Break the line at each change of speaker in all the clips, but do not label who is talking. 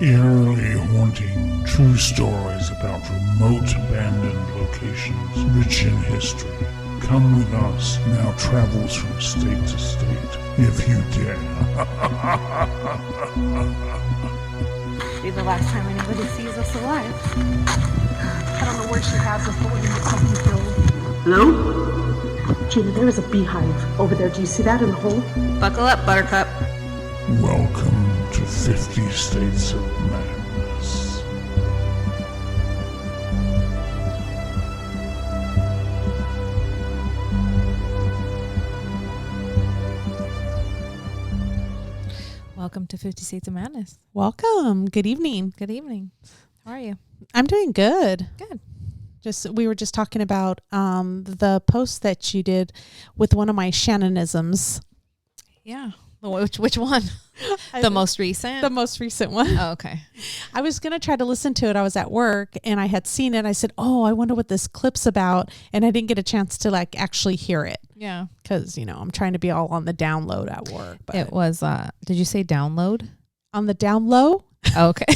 Eerily haunting true stories about remote abandoned locations rich in history. Come with us in our travels from state to state, if you dare.
Be the last time anybody sees us alive. I don't know where she has us, but we're gonna get something killed. Hello? Gina, there is a beehive over there. Do you see that in the hole?
Buckle up, Buttercup.
Welcome to 50 States of Madness.
Welcome to 50 States of Madness.
Welcome. Good evening.
Good evening. How are you?
I'm doing good.
Good.
We were just talking about the post that you did with one of my Shannonisms.
Yeah. Which one? The most recent?
The most recent one.
Oh, okay.
I was going to try to listen to it. I was at work and I had seen it. I said, oh, I wonder what this clip's about. And I didn't get a chance to actually hear it.
Yeah.
Because, I'm trying to be all on the down low at work. But
It was, did you say download?
on the down low?
Oh, okay. You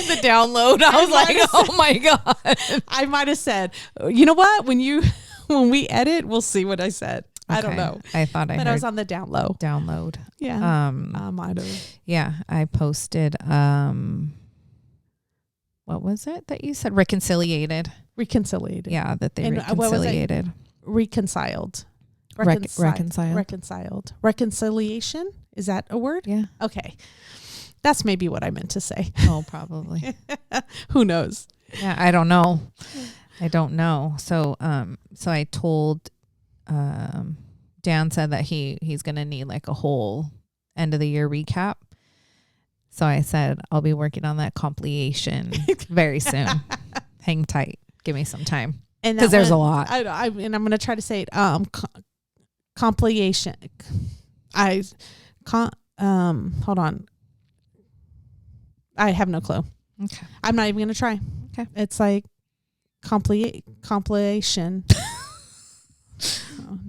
said the download. I was like, oh my God.
I might have said, you know what? When we edit, we'll see what I said. I don't know.
I thought I heard.
But I was on the down low.
Download.
Yeah. I might have.
Yeah. I posted, what was it that you said? Reconciliated.
Reconciliated.
Yeah. That they
And
reconciliated.
Reconciled.
Reconciled.
Reconciliation? Is that a word?
Yeah.
Okay. That's maybe what I meant to say.
Oh, probably.
Who knows?
Yeah. I don't know. So, so I told, Dan said that he's going to need a whole end of the year recap. So I said, I'll be working on that compilation very soon. Hang tight. Give me some time. Because there's a lot.
And I'm going to try to say it. Compilation. Hold on. I have no clue.
Okay.
I'm not even going to try.
Okay.
It's compilation.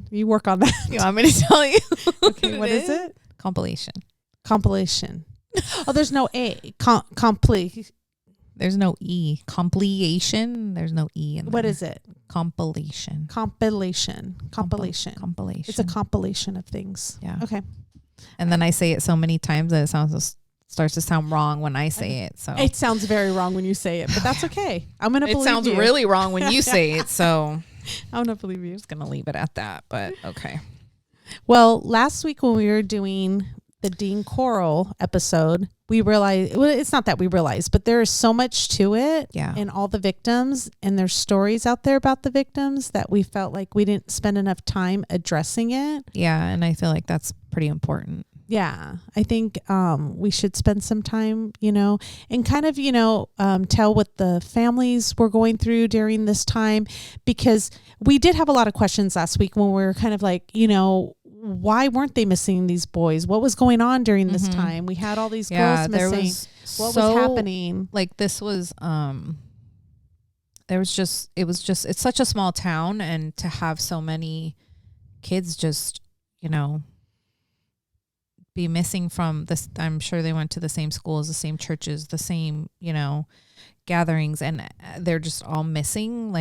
You work on that.
You want me to tell you?
Okay, what is it?
Compilation.
Oh, there's no A.
There's no E. Compilation. There's no E in there.
What is it?
Compilation.
Compilation. It's a compilation of things.
Yeah.
Okay.
And then I say it so many times that it starts to sound wrong when I say it. So
it sounds very wrong when you say it, but that's okay. I'm going to believe you.
It sounds really wrong when you say it. So
I'm going to believe you.
I'm just going to leave it at that, but okay.
Well, last week when we were doing the Dean Corll episode, we realized, well, it's not that we realized, but there is so much to it.
Yeah.
And all the victims, and there's stories out there about the victims that we felt like we didn't spend enough time addressing it.
Yeah. And I feel like that's pretty important.
Yeah, I think we should spend some time, and kind of, tell what the families were going through during this time, because we did have a lot of questions last week when we were kind of why weren't they missing these boys? What was going on during this time? We had all these girls missing. What was happening?
This was, it's such a small town, and to have so many kids just, be missing from this. I'm sure they went to the same schools, the same churches, the same, gatherings, and they're just all missing.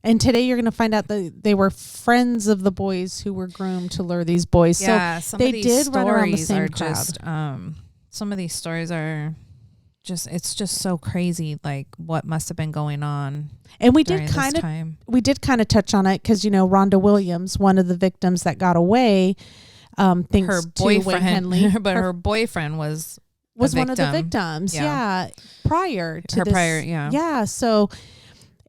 And today you're going to find out that they were friends of the boys who were groomed to lure these boys.
Yeah,
so they did run around the same crowd.
Just, some of these stories are it's just so crazy, what must have been going on.
And we did kind of touch on it because, Rhonda Williams, one of the victims that got away, thinks
her boyfriend, Henley, but her boyfriend was
one of the victims. Yeah. Prior to this.
Yeah.
Yeah. So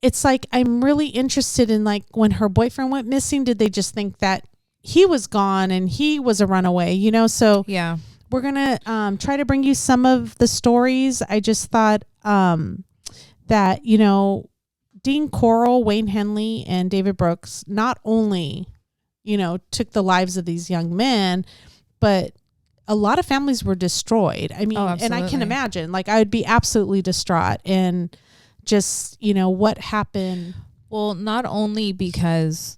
it's I'm really interested in when her boyfriend went missing, did they just think that he was gone and he was a runaway, So
yeah,
we're going to try to bring you some of the stories. I just thought that, Dean Corll, Wayne Henley, and David Brooks not only took the lives of these young men, but a lot of families were destroyed. I mean, and I can imagine, I would be absolutely distraught and just, what happened.
Well, not only because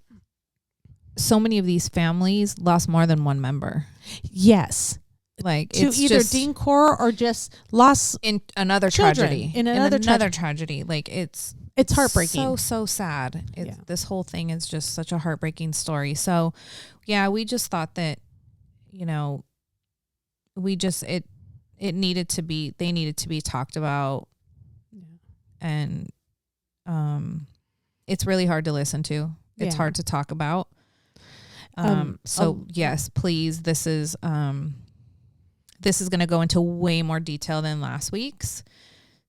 so many of these families lost more than one member.
Yes.
Like
to
it's
either
just
Dean Corll or just lost
in another
children,
tragedy.
in another
tragedy. Like it's
heartbreaking.
So sad.
Yeah.
This whole thing is just such a heartbreaking story. So yeah, we just thought that, you know, it needed to be, they needed to be talked about. And it's really hard to listen to. It's hard to talk about. Yes, please, this is going to go into way more detail than last week's.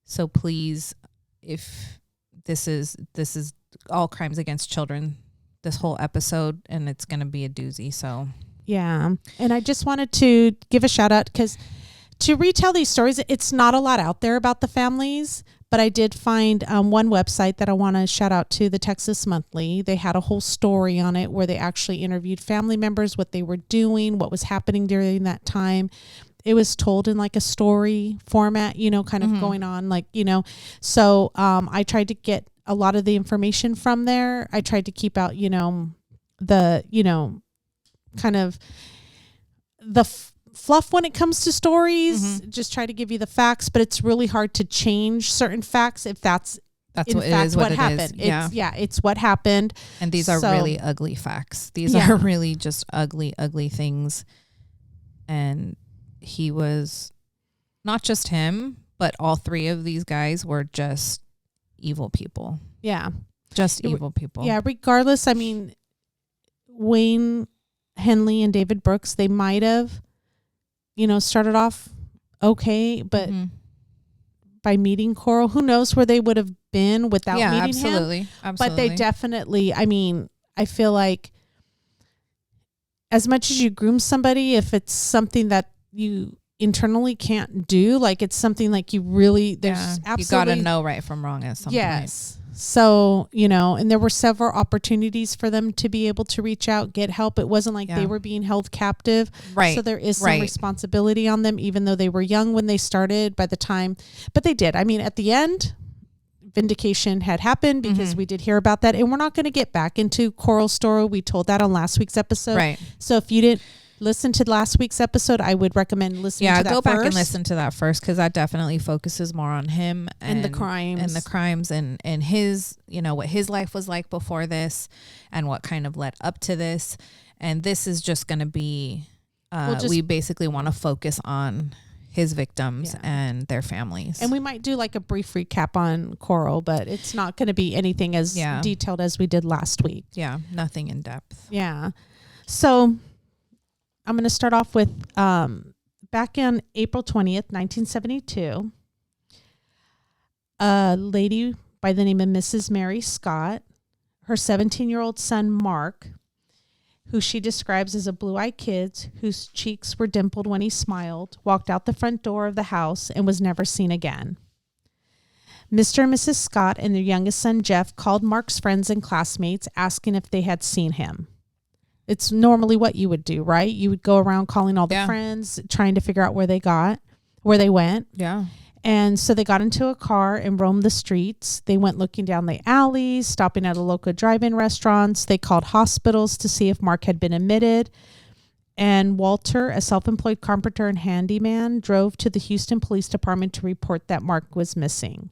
So please, if this is all crimes against children, this whole episode, and it's going to be a doozy. So
yeah. And I just wanted to give a shout out because to retell these stories, it's not a lot out there about the families, but I did find one website that I want to shout out to, the Texas Monthly. They had a whole story on it where they actually interviewed family members, what they were doing, what was happening during that time. It was told in like a story format, you know, kind of going on like, you know, so I tried to get a lot of the information from there. I tried to keep out, you know, the, you know, kind of the fluff when it comes to stories, just try to give you the facts, but it's really hard to change certain facts if that's in
what
fact
it is,
what
it
happened.
is.
It's what happened.
And these are really ugly facts. These are really just ugly things. And he was, not just him, but all three of these guys were just evil people.
Yeah.
Just evil people.
Yeah. Regardless, I mean, Wayne Henley and David Brooks, they might have, you know, started off okay, but by meeting Corll, who knows where they would have been without meeting him. But they definitely, I mean, I feel like as much as you groom somebody, if it's something that you internally can't do, like it's something like you really, there's absolutely,
you got to know right from wrong at some point.
So, you know, and there were several opportunities for them to be able to reach out, get help. It wasn't like they were being held captive.
Right.
So there is some responsibility on them, even though they were young when they started by the time, but they did. I mean, at the end, vindication had happened because we did hear about that, and we're not going to get back into Corll's story. We told that on last week's episode.
Right.
So if you didn't listen to last week's episode, I would recommend listening to that first.
Yeah, go back and listen to that first, because that definitely focuses more on him
and the crimes
and his, you know, what his life was like before this and what kind of led up to this. And this is just going to be, we basically want to focus on his victims and their families.
And we might do like a brief recap on Corll, but it's not going to be anything as detailed as we did last week.
Yeah, nothing in depth.
Yeah. So I'm going to start off with back on April 20th, 1972, a lady by the name of Mrs. Mary Scott, her 17-year-old son, Mark, who she describes as a blue-eyed kid whose cheeks were dimpled when he smiled, walked out the front door of the house and was never seen again. Mr. and Mrs. Scott and their youngest son, Jeff, called Mark's friends and classmates asking if they had seen him. It's normally what you would do, right? You would go around calling all the friends, trying to figure out where they went.
Yeah.
And so they got into a car and roamed the streets. They went looking down the alleys, stopping at a local drive-in restaurants. They called hospitals to see if Mark had been admitted. And Walter, a self-employed carpenter and handyman, drove to the Houston Police Department to report that Mark was missing.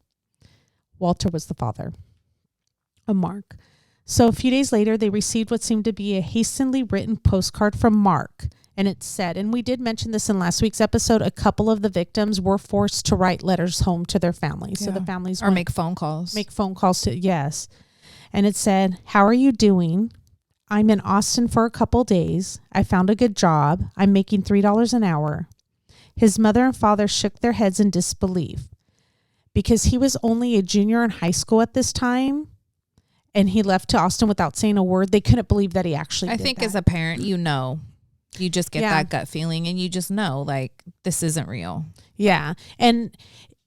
Walter was the father of Mark. So a few days later, they received what seemed to be a hastily written postcard from Mark. And it said, and we did mention this in last week's episode, a couple of the victims were forced to write letters home to their families. So the families
make phone calls.
Make phone calls to, yes. And it said, "How are you doing? I'm in Austin for a couple days. I found a good job. I'm making $3 an hour." His mother and father shook their heads in disbelief because he was only a junior in high school at this time. And he left to Austin without saying a word. They couldn't believe that he actually did that.
As a parent, you know, you just get that gut feeling and you just know, like, this isn't real.
Yeah. And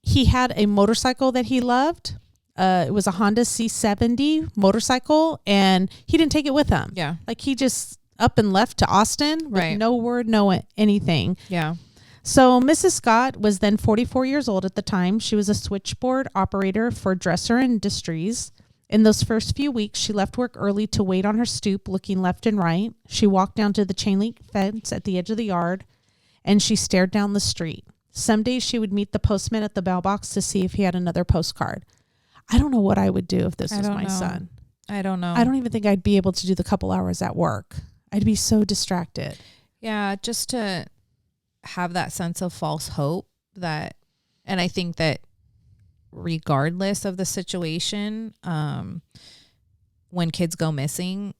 he had a motorcycle that he loved. It was a Honda C70 motorcycle, and he didn't take it with him.
Yeah.
Like, he just up and left to Austin with no word, no anything.
Yeah.
So Mrs. Scott was then 44 years old at the time. She was a switchboard operator for Dresser Industries. In those first few weeks, she left work early to wait on her stoop, looking left and right. She walked down to the chain link fence at the edge of the yard and she stared down the street. Some days she would meet the postman at the mailbox to see if he had another postcard. I don't know what I would do if this was my son.
I don't know.
I don't even think I'd be able to do the couple hours at work. I'd be so distracted.
Yeah, just to have that sense of false hope that, and I think that regardless of the situation, when kids go missing,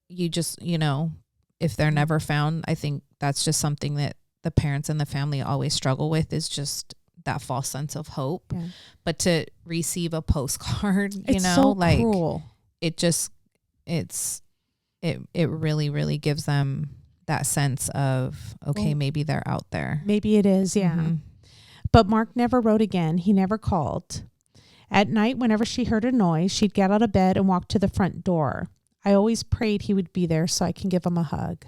you just, if they're never found, I think that's just something that the parents and the family always struggle with, is just that false sense of hope.
Yeah.
But to receive a postcard,
It's so cruel.
It just, it really, really gives them that sense of, okay, maybe they're out there.
Maybe it is, yeah.
Mm-hmm.
But Mark never wrote again. He never called. At night, whenever she heard a noise, she'd get out of bed and walk to the front door. I always prayed he would be there so I can give him a hug.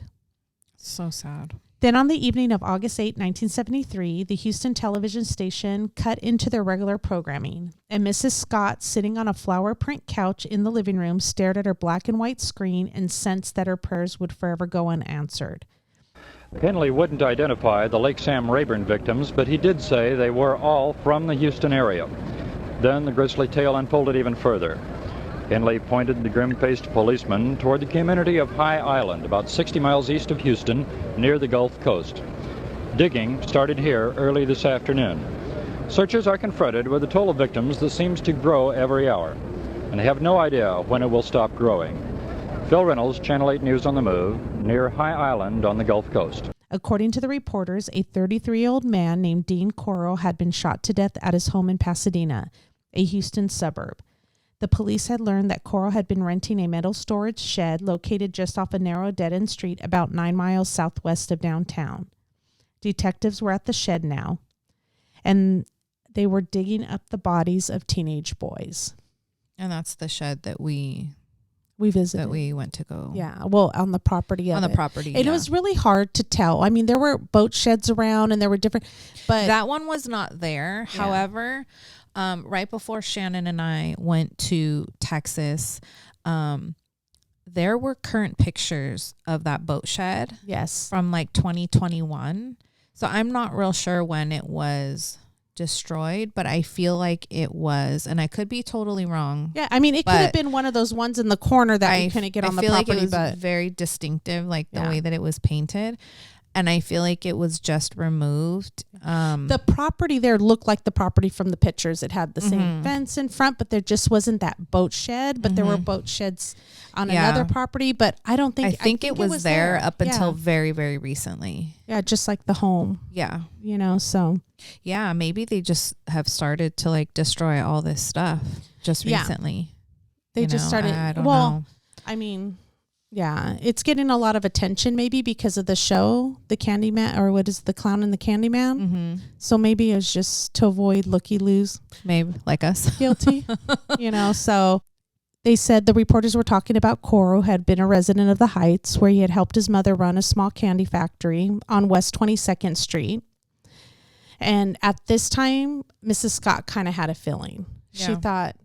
So sad.
Then on the evening of August 8, 1973, the Houston television station cut into their regular programming, and Mrs. Scott, sitting on a flower print couch in the living room, stared at her black and white screen and sensed that her prayers would forever go unanswered.
Henley wouldn't identify the Lake Sam Rayburn victims, but he did say they were all from the Houston area. Then the grisly tale unfolded even further. Henley pointed the grim-faced policeman toward the community of High Island, about 60 miles east of Houston, near the Gulf Coast. Digging started here early this afternoon. Searchers are confronted with a toll of victims that seems to grow every hour, and they have no idea when it will stop growing. Phil Reynolds, Channel 8 News on the Move, near High Island on the Gulf Coast.
According to the reporters, a 33-year-old man named Dean Corll had been shot to death at his home in Pasadena, a Houston suburb. The police had learned that Corll had been renting a metal storage shed located just off a narrow dead-end street about 9 miles southwest of downtown. Detectives were at the shed now, and they were digging up the bodies of teenage boys.
And that's the shed that we
visited.
That we went to go.
Yeah, well, on the property of
on the
it.
property.
And
yeah.
it was really hard to tell. I mean, there were boat sheds around, and there were different, but
that one was not there.
Yeah.
However, right before Shannon and I went to Texas, there were current pictures of that boat shed.
Yes,
from like 2021. So I'm not real sure when it was destroyed, but I feel like it was, and I could be totally wrong.
Yeah, I mean, it could have been one of those ones in the corner that you couldn't get on the property.
I feel like it was
but
very distinctive, like the way that it was painted. And I feel like it was just removed.
The property there looked like the property from the pictures. It had the same fence in front, but there just wasn't that boat shed. But there were boat sheds on another property. But I don't think...
I think it was there up until very, very recently.
Yeah, just like the home.
Yeah.
So...
Yeah, maybe they just have started to like destroy all this stuff just recently.
They just started...
I don't know.
I mean... Yeah, it's getting a lot of attention maybe because of the show, the Candyman, or what is The Clown and the Candyman. Mm-hmm. So maybe it was just to avoid looky-loos.
Maybe, like us.
Guilty, so they said the reporters were talking about Corll, who had been a resident of the Heights, where he had helped his mother run a small candy factory on West 22nd Street. And at this time, Mrs. Scott kind of had a feeling. Yeah. She thought,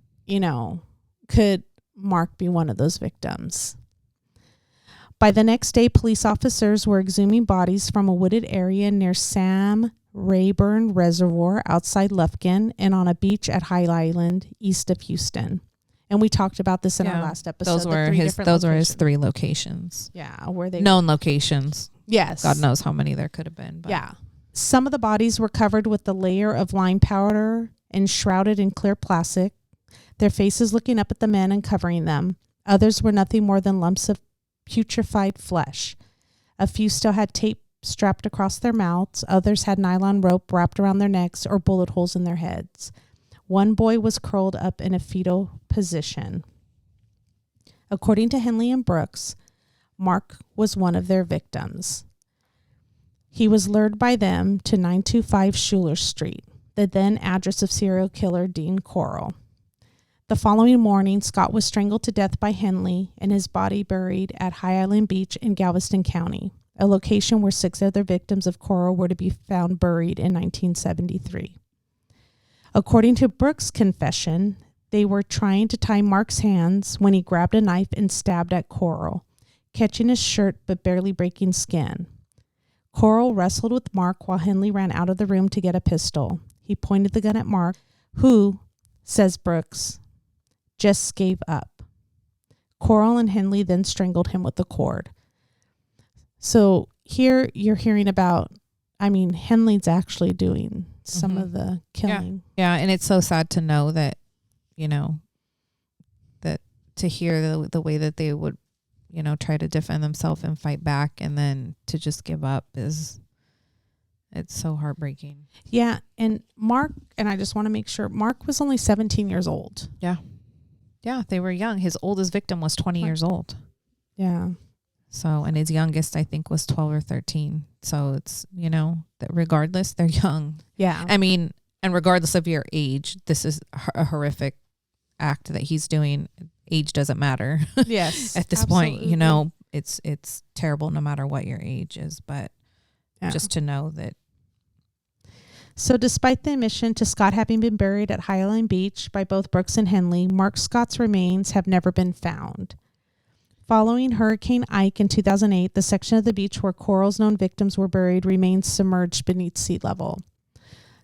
could Mark be one of those victims? By the next day, police officers were exhuming bodies from a wooded area near Sam Rayburn Reservoir outside Lufkin and on a beach at High Island east of Houston. And we talked about this in our last episode.
Those were his 3 locations.
Yeah, where they
known locations.
Yes.
God knows how many there could have been. But.
Yeah. Some of the bodies were covered with a layer of lime powder and shrouded in clear plastic, their faces looking up at the men and covering them. Others were nothing more than lumps of putrefied flesh. A few still had tape strapped across their mouths. Others had nylon rope wrapped around their necks or bullet holes in their heads. One boy was curled up in a fetal position. According to Henley and Brooks, Mark was one of their victims. He was lured by them to 925 Schuler Street, the then address of serial killer Dean Corll. The following morning, Scott was strangled to death by Henley and his body buried at High Island Beach in Galveston County, a location where 6 other victims of Corll were to be found buried in 1973. According to Brooks' confession, they were trying to tie Mark's hands when he grabbed a knife and stabbed at Corll, catching his shirt but barely breaking skin. Corll wrestled with Mark while Henley ran out of the room to get a pistol. He pointed the gun at Mark, who, says Brooks, just gave up. Corll and Henley then strangled him with the cord. So here you're hearing about, Henley's actually doing some of the killing.
Yeah, and it's so sad to know that, that to hear the way that they would, try to defend themselves and fight back, and then to just give up it's so heartbreaking.
Yeah, and Mark, and I just want to make sure, Mark was only 17 years old.
Yeah. Yeah, they were young. His oldest victim was 20 years old.
Yeah.
So, and his youngest, I think, was 12 or 13. So it's, that regardless, they're young.
Yeah.
And regardless of your age, this is a horrific act that he's doing. Age doesn't matter.
Yes.
At this point, it's terrible no matter what your age is. But just to know that.
So despite the admission to Scott having been buried at Highline Beach by both Brooks and Henley, Mark Scott's remains have never been found. Following Hurricane Ike in 2008, the section of the beach where Corll's known victims were buried remains submerged beneath sea level.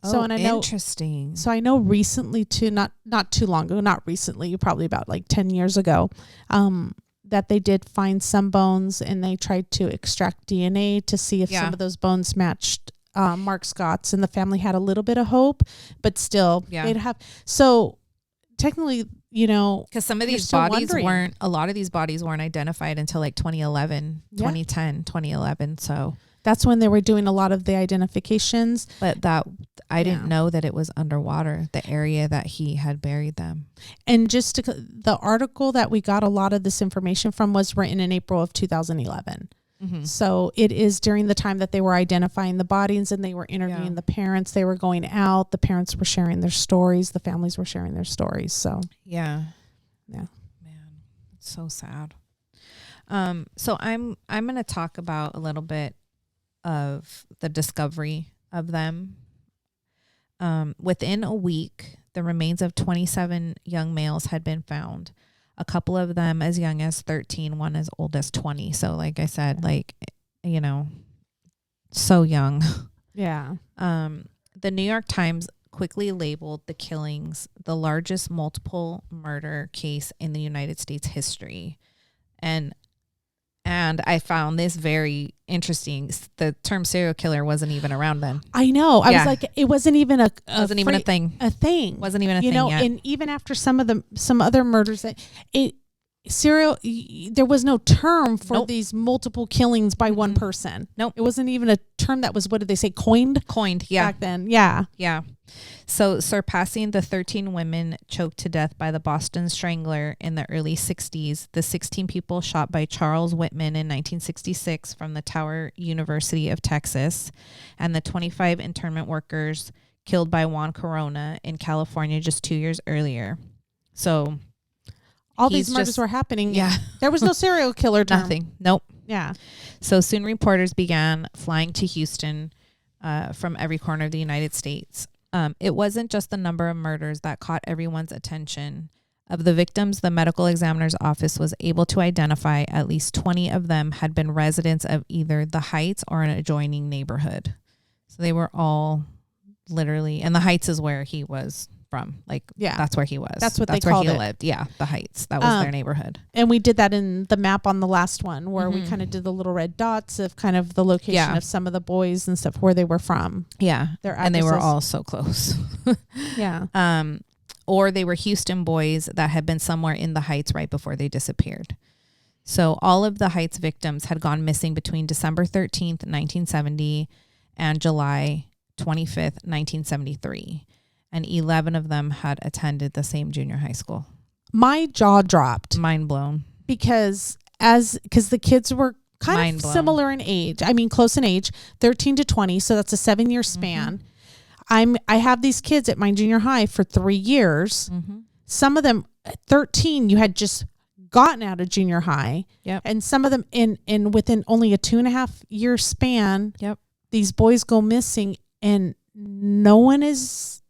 Interesting.
So I know recently too, not too long ago, not recently, probably about like 10 years ago, that they did find some bones and they tried to extract DNA to see if some of those bones matched Mark Scott's, and the family had a little bit of hope, but still they'd have. So technically,
because some of these bodies a lot of these bodies weren't identified until like 2011, 2010, 2011. So
that's when they were doing a lot of the identifications.
But I didn't know that it was underwater, the area that he had buried them.
And the article that we got a lot of this information from was written in April of 2011. Mm-hmm. So it is during the time that they were identifying the bodies and they were interviewing the parents. They were going out. The parents were sharing their stories. The families were sharing their stories. So
yeah, man, it's so sad. So I'm going to talk about a little bit of the discovery of them. Within a week, the remains of 27 young males had been found. A couple of them as young as 13, one as old as 20. So like I said, so young.
Yeah.
The New York Times quickly labeled the killings the largest multiple murder case in the United States history. And I found this very interesting. The term serial killer wasn't even around then.
I know. I was like, it wasn't even a thing.
Wasn't even a thing yet.
And even after some other murders that there was no term for these multiple killings by one person.
Nope.
It wasn't even a term that was, what did they say? Coined,
yeah.
Back then. Yeah.
Yeah. So surpassing the 13 women choked to death by the Boston Strangler in the early 60s, the 16 people shot by Charles Whitman in 1966 from the Tower University of Texas, and the 25 internment workers killed by Juan Corona in California just 2 years earlier. So
all these murders were happening.
Yeah.
There was no serial killer term.
Nothing. Nope.
Yeah.
So soon reporters began flying to Houston from every corner of the United States. It wasn't just the number of murders that caught everyone's attention. Of the victims, the medical examiner's office was able to identify at least 20 of them had been residents of either the Heights or an adjoining neighborhood. So they were all literally, and the Heights is where he was from. That's where he was.
That's what they
where
called
he
it.
lived. Yeah, the Heights. That was their neighborhood.
And we did that in the map on the last one, where we kind of did the little red dots of kind of the location of some of the boys and stuff, where they were from.
Yeah.
Their
and they were all so close.
Yeah.
Or they were Houston boys that had been somewhere in the Heights right before they disappeared. So all of the Heights victims had gone missing between December 13th, 1970 and July 25th, 1973. And 11 of them had attended the same junior high school.
My jaw dropped.
Mind blown.
Because the kids were kind of similar in age. I mean, close in age, 13 to 20. So that's a 7-year span. I have these kids at my junior high for 3 years. Mm-hmm. Some of them at 13, you had just gotten out of junior high.
Yep.
And some of them in within only a 2.5 year span.
Yep. These
boys go missing and no one is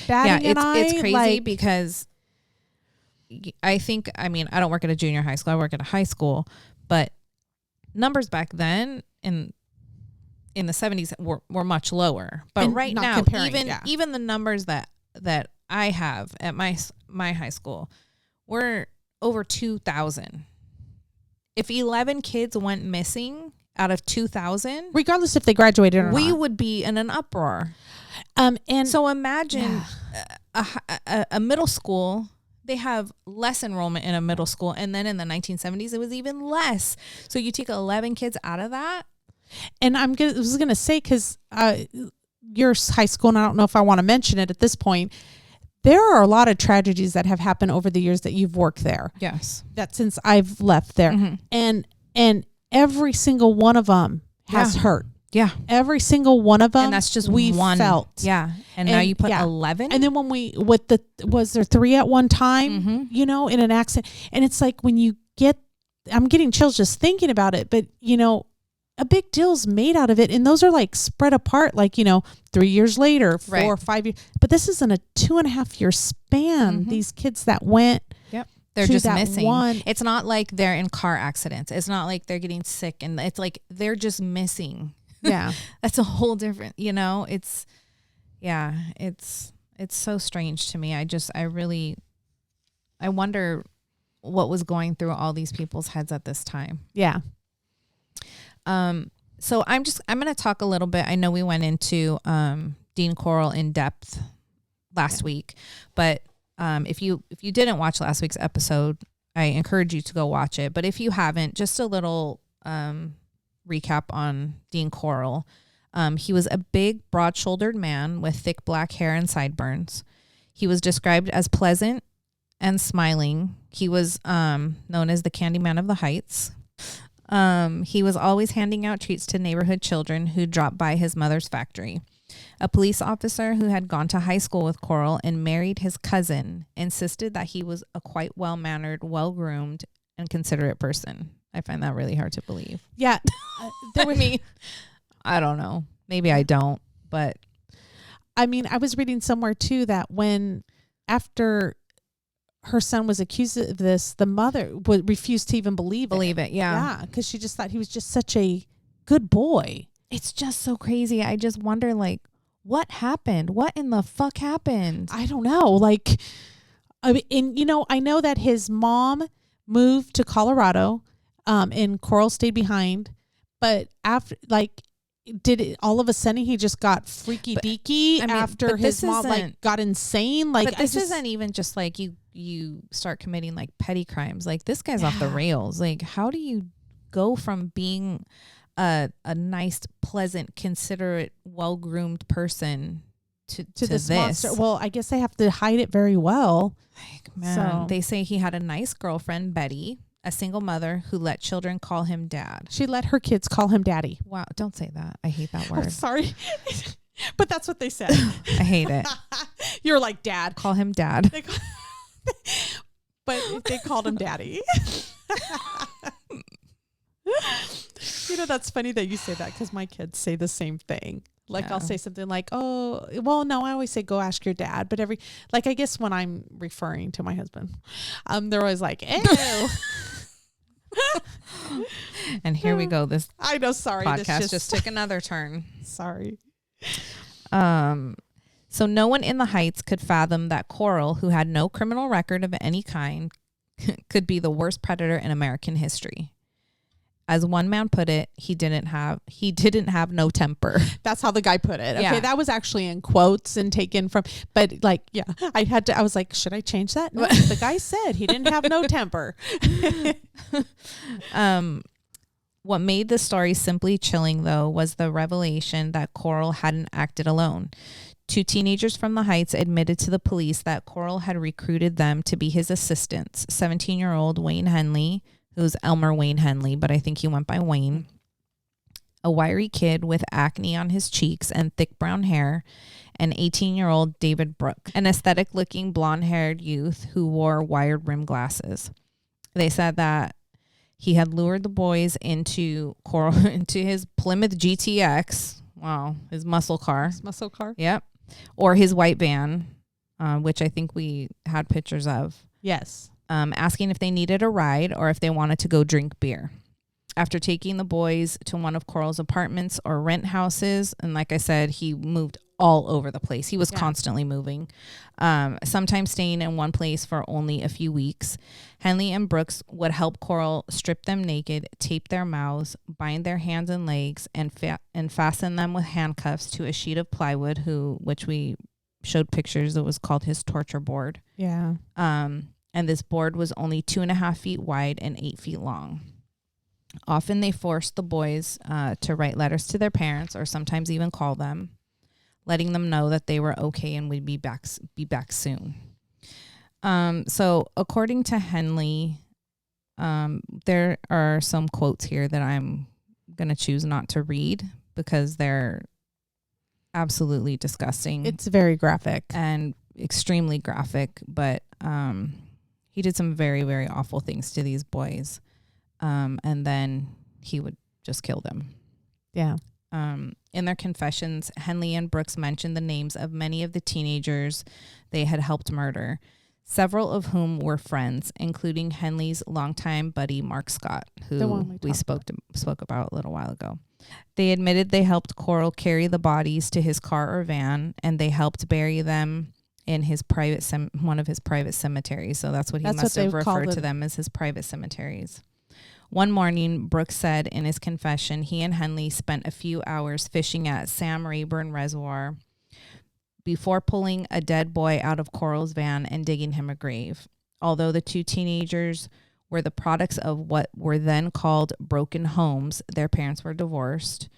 batting an eye.
It's crazy because I don't work at a junior high school. I work at a high school, but numbers back then, and in the 70s were much lower. But
And
right
not
now,
comparing,
even the numbers that I have at my high school, we're over 2,000. If 11 kids went missing out of 2,000,
regardless if they graduated or
we
not.
would be in an uproar.
And
So imagine a middle school. They have less enrollment in a middle school, and then in the 1970s, it was even less. So you take 11 kids out of that.
And I was gonna say, because your high school, and I don't know if I want to mention it at this point, there are a lot of tragedies that have happened over the years that you've worked there.
Yes.
That since I've left there, and every single one of them has hurt.
Yeah.
Every single one of them,
And that's just
we
one.
felt.
Yeah. And now you put 11.
And then when was there 3 at one time, in an accident? And it's like when you I'm getting chills just thinking about it, but a big deal's made out of it. And those are like spread apart, like, 3 years later, 4 or 5 years. But this is in a 2.5 year span. These kids that went.
Yep. They're
to
just
that
missing.
one-
It's not like they're in car accidents. It's not like they're getting sick. And it's like they're just missing.
Yeah.
That's a whole different, it's so strange to me. I wonder what was going through all these people's heads at this time.
Yeah.
So I'm going to talk a little bit. I know we went into Dean Corll in depth last week, but if you didn't watch last week's episode, I encourage you to go watch it. But if you haven't, just a little recap on Dean Corll. He was a big, broad-shouldered man with thick black hair and sideburns. He was described as pleasant and smiling. He was known as the Candyman of the Heights. He was always handing out treats to neighborhood children who dropped by his mother's factory. A police officer who had gone to high school with Corll and married his cousin insisted that he was a quite well-mannered, well-groomed, and considerate person. I find that really hard to believe.
Yeah.
I don't know. Maybe I don't, but
I was reading somewhere too that after her son was accused of this, the mother refused to even believe it.
Yeah.
Yeah. Because she just thought he was just such a good boy.
It's just so crazy. I just wonder, what happened? What in the fuck happened?
I don't know. I know that his mom moved to Colorado, and Corll stayed behind. But after, did it all of a sudden he just got freaky deaky after his mom got insane?
But this isn't even just you start committing petty crimes. This guy's off the rails. How do you go from being a nice, pleasant, considerate, well-groomed person to this
monster? Well, I guess they have to hide it very well.
They say he had a nice girlfriend, Betty, a single mother who let children call him dad.
She let her kids call him daddy.
Wow, don't say that. I hate that word.
Oh, sorry. But that's what they said.
I hate it.
You're like, dad.
Call him dad.
But they called him daddy. That's funny that you say that, because my kids say the same thing. I'll say something like, oh, well, no, I always say, go ask your dad. But I guess when I'm referring to my husband, they're always like, ew.
And here we go. This
I know. Sorry.
podcast just took another turn.
Sorry.
So no one in the Heights could fathom that Corll, who had no criminal record of any kind, could be the worst predator in American history. As one man put it, he didn't have no temper.
That's how the guy put it. Okay,
Yeah.
that was actually in quotes and taken from, but I was like, should I change that? No, the guy said he didn't have no temper.
What made the story simply chilling, though, was the revelation that Corll hadn't acted alone. 2 teenagers from the Heights admitted to the police that Corll had recruited them to be his assistants. 17-year-old Wayne Henley, who's Elmer Wayne Henley, but I think he went by Wayne, a wiry kid with acne on his cheeks and thick brown hair, and 18-year-old David Brooke, an aesthetic-looking blonde-haired youth who wore wide-rimmed glasses. They said that he had lured the boys into his Plymouth GTX. Wow, his muscle car.
His muscle car?
Yep. Or his white van, which I think we had pictures of.
Yes.
Asking if they needed a ride or if they wanted to go drink beer. After taking the boys to one of Corll's apartments or rent houses, and like I said, he moved all over the place. He was constantly moving, sometimes staying in one place for only a few weeks. Henley and Brooks would help Corll strip them naked, tape their mouths, bind their hands and legs, and fasten them with handcuffs to a sheet of plywood, which we showed pictures. It was called his torture board.
Yeah.
And this board was only 2.5 feet wide and 8 feet long. Often they forced the boys to write letters to their parents, or sometimes even call them, letting them know that they were okay and would be back soon. So according to Henley, there are some quotes here that I'm going to choose not to read because they're absolutely disgusting.
It's very graphic.
And extremely graphic, but he did some very, very awful things to these boys. And then he would just kill them.
Yeah.
In their confessions, Henley and Brooks mentioned the names of many of the teenagers they had helped murder, several of whom were friends, including Henley's longtime buddy, Mark Scott, who we spoke about a little while ago. They admitted they helped Corll carry the bodies to his car or van, and they helped bury them in his one of his private cemeteries. So that's what he must have referred to them as, his private cemeteries. One morning, Brooks said in his confession, he and Henley spent a few hours fishing at Sam Rayburn Reservoir before pulling a dead boy out of Corll's van and digging him a grave. Although the two teenagers were the products of what were then called broken homes, their parents were divorced.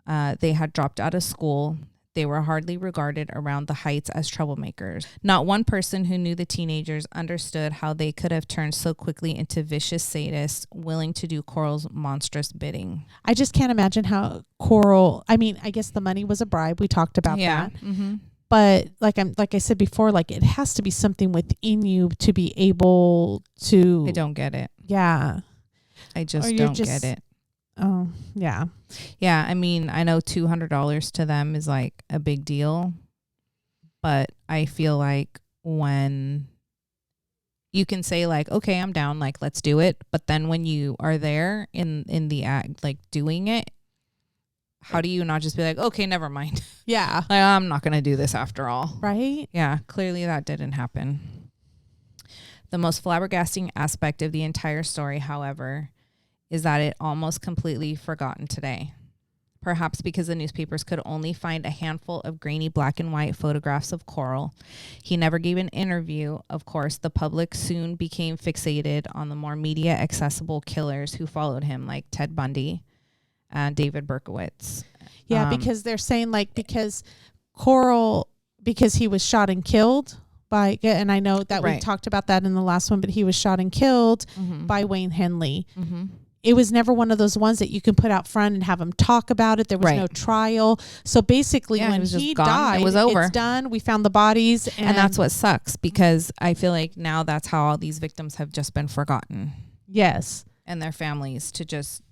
They had dropped out of school. They were hardly regarded around the Heights as troublemakers. Not one person who knew the teenagers understood how they could have turned so quickly into vicious sadists willing to do Corll's monstrous bidding.
I just can't imagine how Corll, I mean, I guess the money was a bribe. We talked about that.
Mm-hmm.
But like I said before, like it has to be something within you to be able to.
I don't get it.
Yeah.
I just don't get it.
Oh, yeah.
Yeah, I mean, I know $200 to them is like a big deal, but I feel like when you can say like, okay, I'm down, like, let's do it. But then when you are there in the act, like doing it, how do you not just be like, okay, never mind.
Yeah.
Like, I'm not going to do this after all.
Right?
Yeah, clearly that didn't happen. The most flabbergasting aspect of the entire story, however, is that it almost completely forgotten today. Perhaps because the newspapers could only find a handful of grainy black and white photographs of Corll. He never gave an interview. Of course, the public soon became fixated on the more media accessible killers who followed him, like Ted Bundy and David Berkowitz.
Yeah, because they're saying like because Corll, because he was shot and killed by, and I know that we talked about that in the last one, but he was shot and killed by Wayne Henley. Mm-hmm. It was never one of those ones that you can put out front and have him talk about it. There was no trial. So basically when he died,
it was over.
It's done. We found the bodies.
And that's what sucks, because I feel like now that's how all these victims have just been forgotten.
Yes.
And their families to just,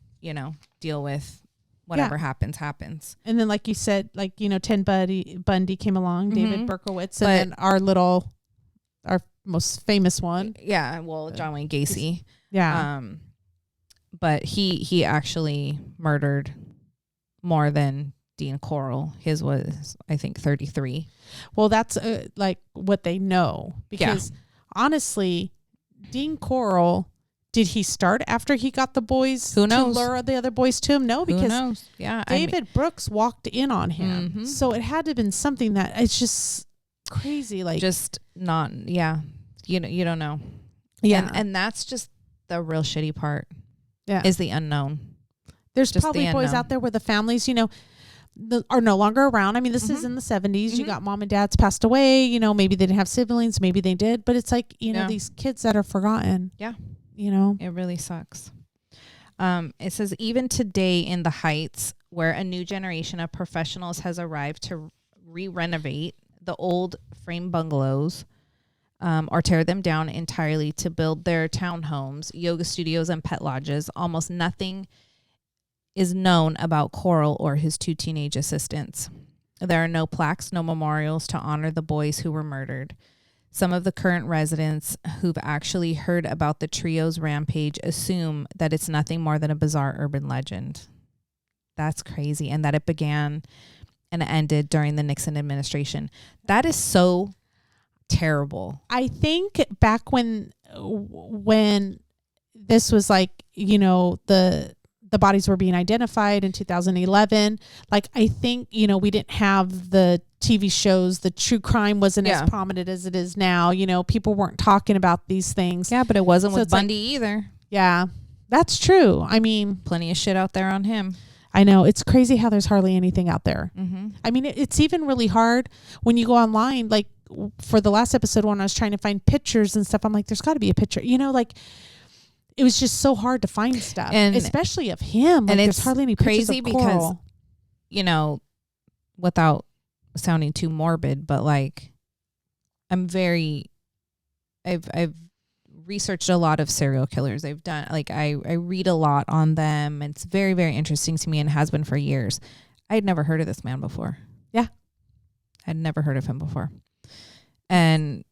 deal with whatever happens. And
then like you said, like, Ted Bundy came along, David Berkowitz, and then our most famous one.
Yeah. Well, John Wayne Gacy.
Yeah.
But he actually murdered more than Dean Corll. His was, I think, 33.
Well, that's like what they know. Because honestly, Dean Corll, did he start after he got the boys
Who knows?
to lure the other boys to him? No, because
Who knows? Yeah,
David Brooks walked in on him. Mm-hmm. So it had to have been something that it's just crazy. Like
just not, you don't know.
Yeah.
And that's just the real shitty part.
Yeah.
Is the unknown.
There's
just
probably
the
boys
unknown.
out there where the families, are no longer around. I mean, this is in the 70s. You got mom and dad's passed away. Maybe they didn't have siblings. Maybe they did. But it's like, these kids that are forgotten.
Yeah.
It
really sucks. It says, even today in the Heights, where a new generation of professionals has arrived to re-renovate the old frame bungalows, or tear them down entirely to build their townhomes, yoga studios, and pet lodges, almost nothing is known about Corll or his two teenage assistants. There are no plaques, no memorials to honor the boys who were murdered. Some of the current residents who've actually heard about the trio's rampage assume that it's nothing more than a bizarre urban legend. That's crazy. And that it began and ended during the Nixon administration. That is so terrible.
I think back when this was like, you know, the bodies were being identified in 2011. Like, I think, you know, we didn't have the TV shows. The true crime wasn't as prominent as it is now. You know, people weren't talking about these things.
Yeah, but it wasn't with Bundy either.
Yeah, that's true. I mean,
plenty of shit out there on him.
I know. It's crazy how there's hardly anything out there.
Mm-hmm.
I mean, it's even really hard when you go online. Like, for the last episode when I was trying to find pictures and stuff, I'm like, there's got to be a picture. You know, like, it was just so hard to find stuff, and especially of him. Like, and it's hardly any
crazy
pictures of Corll.
Because, you know, without sounding too morbid, but like, I've researched a lot of serial killers. I've done, like, I read a lot on them. It's very, very interesting to me and has been for years. I had never heard of this man before.
Yeah.
I'd never heard of him before. And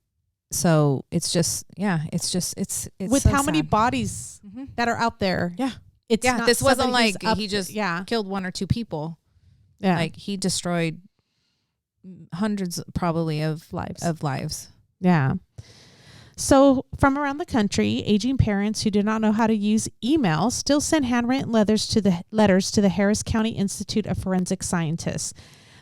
so it's just with
so
how
sad. Many bodies that are out there.
Yeah.
It's
not this wasn't like he just
yeah.
killed one or two people.
Yeah.
Like, he destroyed hundreds probably of lives.
Yeah. So from around the country, aging parents who do not know how to use email still send handwritten letters to the Harris County Institute of Forensic Scientists.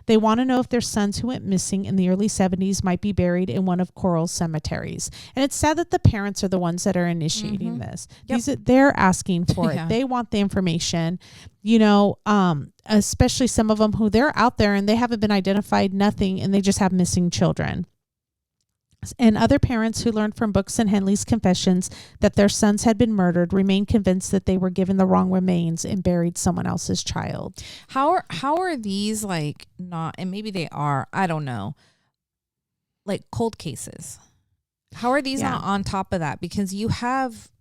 They want to know if their sons who went missing in the early 70s might be buried in one of Corll's cemeteries. And it's sad that the parents are the ones that are initiating this. Yep. They're asking for it. They want the information, you know, especially some of them who they're out there and they haven't been identified, nothing, and they just have missing children. And other parents who learned from Brooks and Henley's confessions that their sons had been murdered remain convinced that they were given the wrong remains and buried someone else's child.
How are these, like, not, and maybe they are, I don't know, like cold cases? How are these not on top of that? Because you have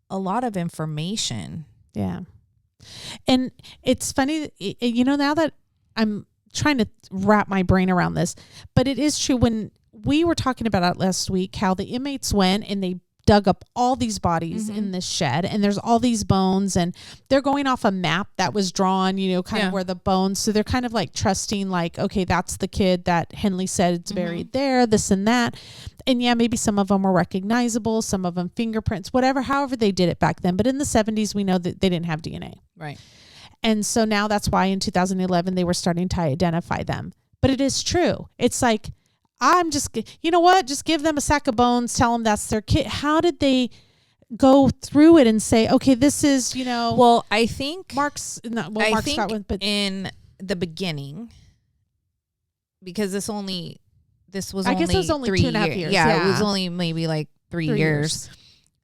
a lot of information.
Yeah. And it's funny, you know, now that I'm trying to wrap my brain around this, but it is true. When we were talking about it last week, how the inmates went and they dug up all these bodies in this shed, and there's all these bones, and they're going off a map that was drawn, you know, kind of where the bones, so they're kind of like trusting, like, okay, that's the kid that Henley said it's buried there, this and that. And yeah, maybe some of them were recognizable, some of them fingerprints, whatever, however they did it back then. But in the 70s, we know that they didn't have DNA.
Right.
And so now that's why in 2011, they were starting to identify them. But it is true. It's like, I'm just, you know what? Just give them a sack of bones. Tell them that's their kid. How did they go through it and say, okay, this is, you know?
Well, I think
Mark's got one, but
in the beginning, because this was
I guess it was only 2.5 years.
Yeah, it was only maybe like 3 years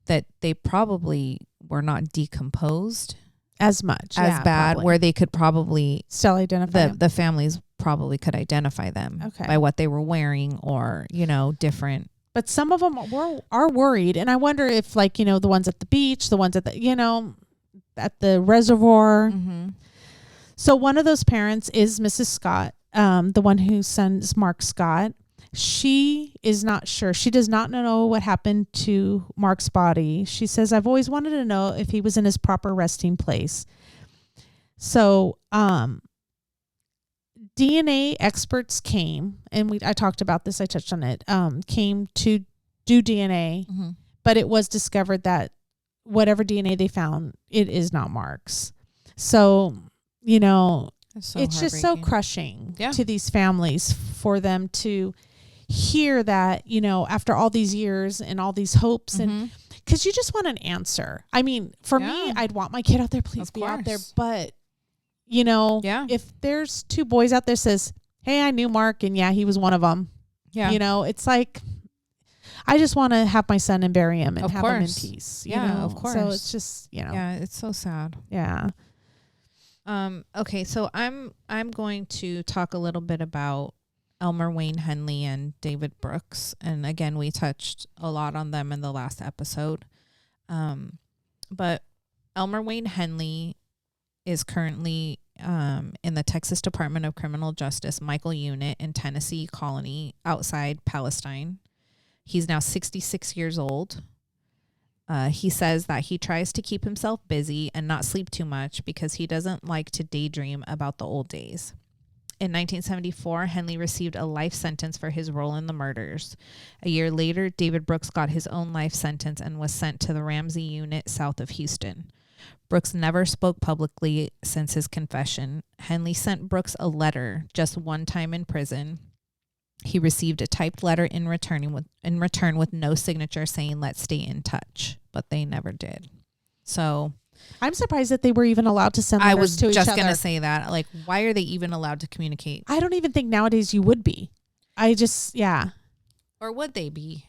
that they probably were not decomposed
as much,
as bad, probably. Where they could probably
still identify
the families probably could identify them by what they were wearing, or, you know, different.
But some of them are worried, and I wonder if, like, you know, the ones at the beach, the ones at the, you know, at the reservoir. So one of those parents is Mrs. Scott, the one whose son is Mark Scott. She is not sure. She does not know what happened to Mark's body. She says, I've always wanted to know if he was in his proper resting place. So, DNA experts came, and I talked about this, I touched on it, came to do DNA, but it was discovered that whatever DNA they found, it is not Mark's. So, you know, it's just so crushing to these families for them to hear that, you know, after all these years and all these hopes, and because you just want an answer. I mean, for me, I'd want my kid out there, please be out there, but you know, if there's two boys out there says, hey, I knew Mark, and he was one of them. Yeah. You know, it's like, I just want to have my son and bury him and have him in peace. You know?
Of course.
So it's just, you know.
Yeah, it's so sad.
Yeah.
Okay, so I'm going to talk a little bit about Elmer Wayne Henley and David Brooks. And again, we touched a lot on them in the last episode. But Elmer Wayne Henley is currently in the Texas Department of Criminal Justice Michael Unit in Tennessee Colony outside Palestine. He's now 66 years old. He says that he tries to keep himself busy and not sleep too much because he doesn't like to daydream about the old days. In 1974, Henley received a life sentence for his role in the murders. A year later, David Brooks got his own life sentence and was sent to the Ramsey unit south of Houston. Brooks never spoke publicly since his confession. Henley sent Brooks a letter just one time in prison. He received a typed letter in return with no signature saying, "Let's stay in touch," but they never did. So
I'm surprised that they were even allowed to send letters
I was
to each
just
other.
going to say that. Like, why are they even allowed to communicate?
I don't even think nowadays you would be. Yeah.
Or would they be?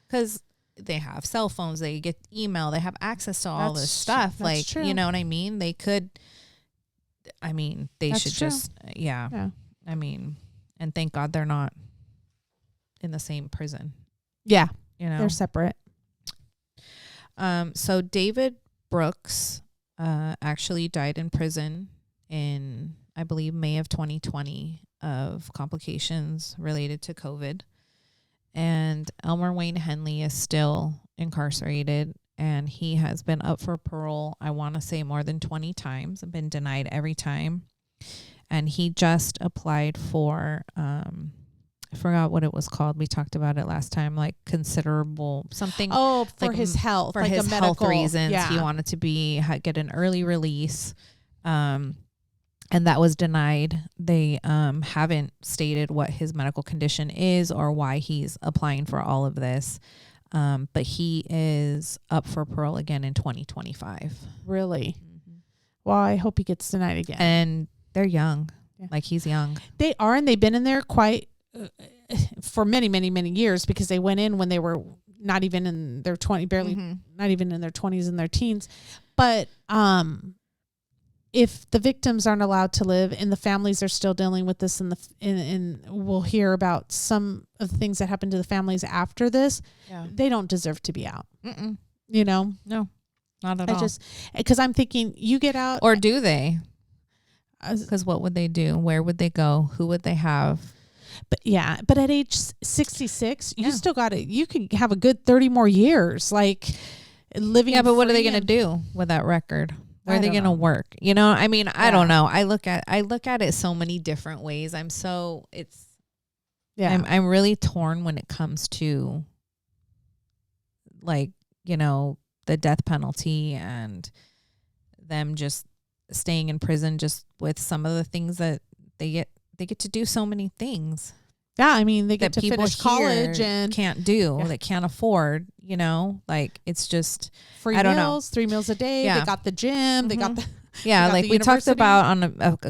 Because they have cell phones, they get email, they have access to all this stuff. Like,
true.
you know what I mean? They could, I mean, they
That's
should
true.
just, yeah. I mean, and thank God they're not in the same prison.
Yeah.
You know,
They're separate.
So David Brooks actually died in prison in, I believe, May of 2020 of complications related to COVID. And Elmer Wayne Henley is still incarcerated, and he has been up for parole, I want to say more than 20 times, and been denied every time. And he just applied for, I forgot what it was called. We talked about it last time, like considerable something.
Oh, for
like
his health,
for
like
his
a medical
health reasons.
Yeah.
He wanted to get an early release. And that was denied. They haven't stated what his medical condition is or why he's applying for all of this. But he is up for parole again in 2025.
Really? Mm-hmm. Well, I hope he gets denied again.
And they're young.
Yeah.
Like, he's young.
They are, and they've been in there quite for many, many, many years, because they went in when they were not even in their 20s, barely, not even in their 20s and their teens. But if the victims aren't allowed to live and the families are still dealing with this, and we'll hear about some of the things that happen to the families after this, they don't deserve to be out. You know?
No, not at all.
Because I'm thinking, you get out.
Or do they? Because what would they do? Where would they go? Who would they have?
But at age 66, you still got it. You can have a good 30 more years, like living.
Yeah, but what are they going to do with that record? Where are they going to work? You know, I mean, I don't know. I look at it so many different ways. I'm really torn when it comes to, like, you know, the death penalty and them just staying in prison just with some of the things that they get to do so many things.
Yeah, I mean, they get to
people
finish college and
can't do, that can't afford, you know, like, it's just
free meals, 3 meals a day.
Yeah.
They got the gym. They got the,
like we talked about on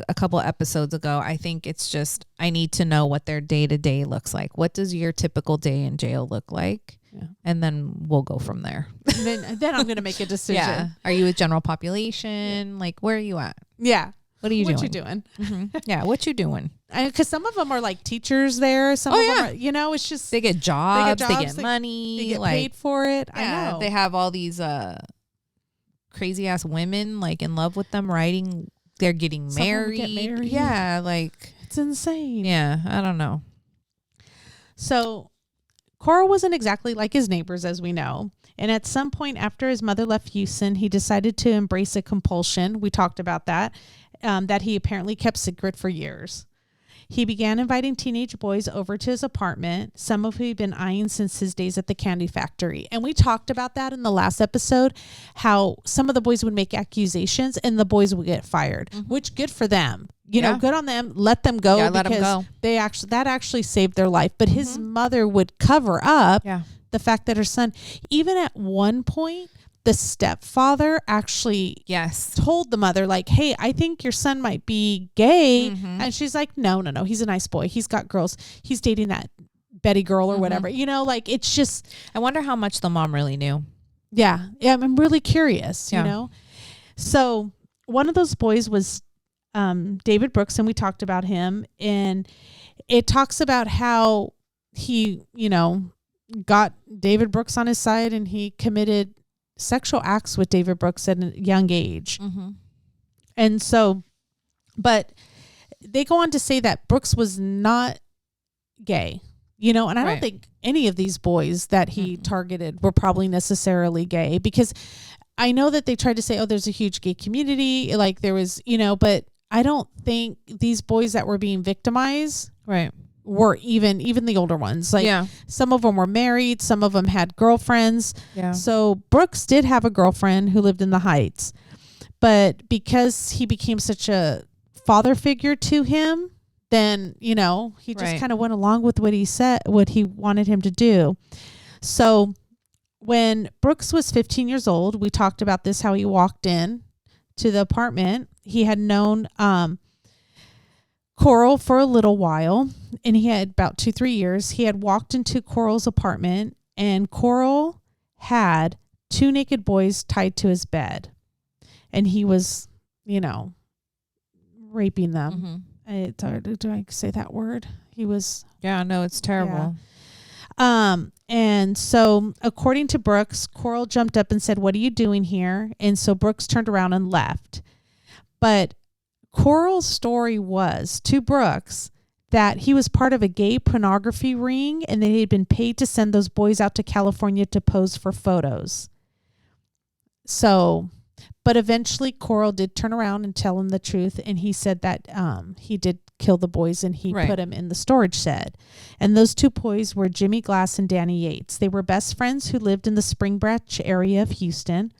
a couple episodes ago. I think it's just, I need to know what their day to day looks like. What does your typical day in jail look like? Yeah. And then we'll go from there.
And then I'm going to make a decision.
Yeah. Are you with general population? Yeah. Like, where are you at?
Yeah.
What are you doing?
What you doing?
Yeah, what you doing?
Because some of them are like teachers there. Some of them are, you know, it's just
they get jobs, they get money,
they get paid for it.
Yeah,
I know.
they have all these crazy ass women like in love with them, writing. They're getting married.
Get married.
Yeah, like,
it's insane.
Yeah, I don't know.
So Corll wasn't exactly like his neighbors, as we know. And at some point after his mother left Houston, he decided to embrace a compulsion. We talked about that he apparently kept secret for years. He began inviting teenage boys over to his apartment, some of who he'd been eyeing since his days at the candy factory. And we talked about that in the last episode, how some of the boys would make accusations and the boys would get fired, which good for them. You know, good on them. Let them go, because that actually saved their life. But his mother would cover up the fact that her son, even at one point, the stepfather actually told the mother, like, hey, I think your son might be gay. And she's like, no, he's a nice boy. He's got girls. He's dating that Betty girl or whatever. You know, like, it's just.
I wonder how much the mom really knew.
Yeah. I'm really curious, you know. So one of those boys was David Brooks, and we talked about him. And it talks about how he, you know, got David Brooks on his side, and he committed sexual acts with David Brooks at a young age. And so, but they go on to say that Brooks was not gay. you know, and I don't
Right.
think any of these boys that he targeted were probably necessarily gay, because I know that they tried to say, oh, there's a huge gay community. Like there was, you know, but I don't think these boys that were being victimized
Right.
were even the older ones. Like
Yeah.
some of them were married. Some of them had girlfriends.
Yeah.
So Brooks did have a girlfriend who lived in the Heights, but because he became such a father figure to him, then, you know, he just
Right.
kind of went along with what he said, what he wanted him to do. So when Brooks was 15 years old, we talked about this, how he walked in to the apartment. He had known Corll for a little while, and he had about 2-3 years. He had walked into Corll's apartment, and Corll had 2 naked boys tied to his bed, and he was, you know, raping them.
Mm-hmm.
It's hard, do I say that word? He was.
Yeah, no, it's terrible.
And so according to Brooks, Corll jumped up and said, "What are you doing here?" And so Brooks turned around and left. But Corll's story was to Brooks that he was part of a gay pornography ring, and that he had been paid to send those boys out to California to pose for photos. So, but eventually Corll did turn around and tell him the truth. And he said that he did kill the boys, and he
Right.
put them in the storage shed. And those 2 boys were Jimmy Glass and Danny Yates. They were best friends who lived in the Spring Branch area of Houston.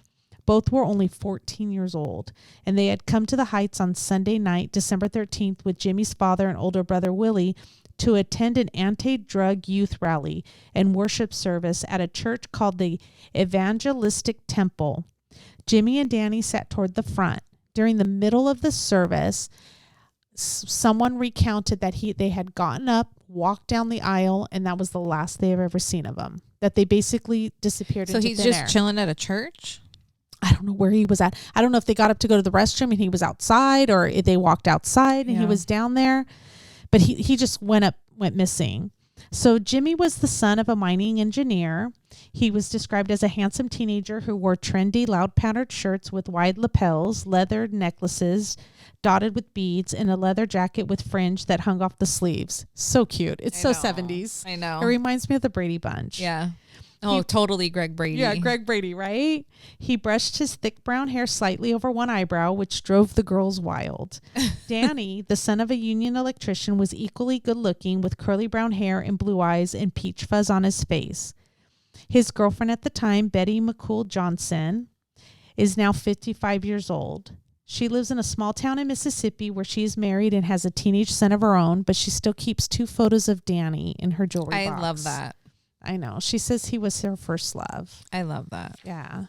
Both were only 14 years old, and they had come to the Heights on Sunday night, December 13th, with Jimmy's father and older brother Willie to attend an anti-drug youth rally and worship service at a church called the Evangelistic Temple. Jimmy and Danny sat toward the front. During the middle of the service, someone recounted that they had gotten up, walked down the aisle, and that was the last they have ever seen of him. That they basically disappeared
So
into
he's
thin
just
air.
chilling at a church?
I don't know where he was at. I don't know if they got up to go to the restroom and he was outside, or if they walked outside and he
Yeah.
was down there. But he just went missing. So Jimmy was the son of a mining engineer. He was described as a handsome teenager who wore trendy, loud-patterned shirts with wide lapels, leather necklaces dotted with beads, and a leather jacket with fringe that hung off the sleeves. So cute. It's so 70s.
I know.
It reminds me of the Brady Bunch.
Yeah. Oh, totally Greg Brady.
Yeah, Greg Brady, right? He brushed his thick brown hair slightly over one eyebrow, which drove the girls wild. Danny, the son of a union electrician, was equally good looking with curly brown hair and blue eyes and peach fuzz on his face. His girlfriend at the time, Betty McCool Johnson, is now 55 years old. She lives in a small town in Mississippi where she is married and has a teenage son of her own, but she still keeps 2 photos of Danny in her jewelry box.
I love that.
I know. She says he was her first love.
I love that.
Yeah.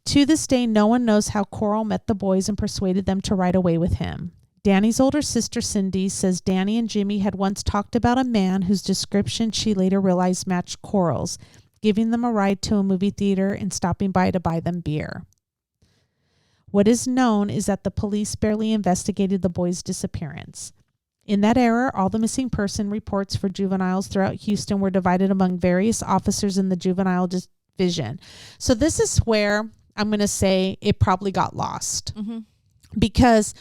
To this day, no one knows how Corll met the boys and persuaded them to ride away with him. Danny's older sister, Cindy, says Danny and Jimmy had once talked about a man whose description she later realized matched Corll's, giving them a ride to a movie theater and stopping by to buy them beer. What is known is that the police barely investigated the boys' disappearance. In that era, all the missing person reports for juveniles throughout Houston were divided among various officers in the juvenile division. So this is where I'm going to say it probably got lost, because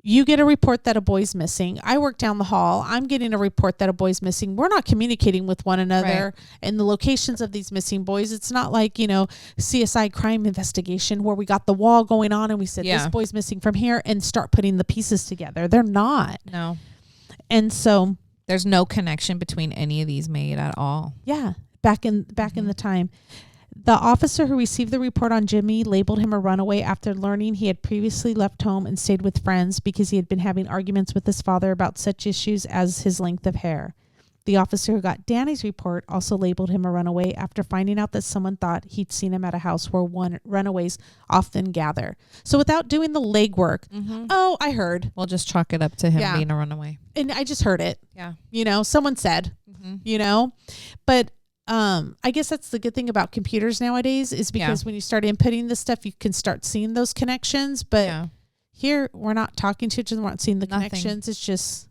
you get a report that a boy's missing. I work down the hall. I'm getting a report that a boy's missing. We're not communicating with one another and the locations of these missing boys. It's not like, you know, CSI crime investigation where we got the wall going on and we said, this boy's missing from here, and start putting the pieces together. They're not.
No.
And so
there's no connection between any of these made at all.
Yeah. Back in the time. The officer who received the report on Jimmy labeled him a runaway after learning he had previously left home and stayed with friends because he had been having arguments with his father about such issues as his length of hair. The officer who got Danny's report also labeled him a runaway after finding out that someone thought he'd seen him at a house where runaways often gather. So without doing the legwork, oh, I heard.
We'll just chalk it up to him being a runaway.
And I just heard it.
Yeah.
You know, someone said, you know, but I guess that's the good thing about computers nowadays is because when you start inputting this stuff, you can start seeing those connections. But here we're not talking to each other. We're not seeing the connections. It's just,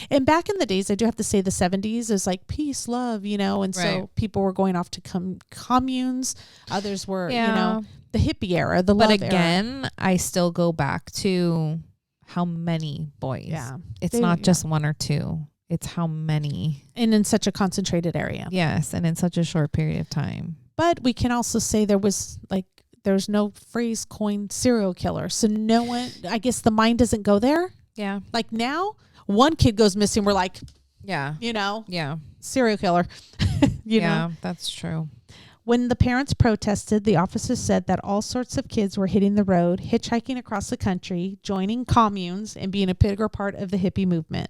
And back in the days, I do have to say the 70s is like peace, love, you know, and so people were going off to communes. Others were, you know, the hippie era, the love era.
But again, I still go back to how many boys.
Yeah.
It's not just one or two. it's how many.
And in such a concentrated area.
Yes, and in such a short period of time.
But we can also say there's no phrase coined serial killer. So no one, I guess the mind doesn't go there.
Yeah.
Like now, one kid goes missing. We're like,
Yeah. Yeah.
serial killer. you know?
That's true.
When the parents protested, the officers said that all sorts of kids were hitting the road, hitchhiking across the country, joining communes, and being a bigger part of the hippie movement.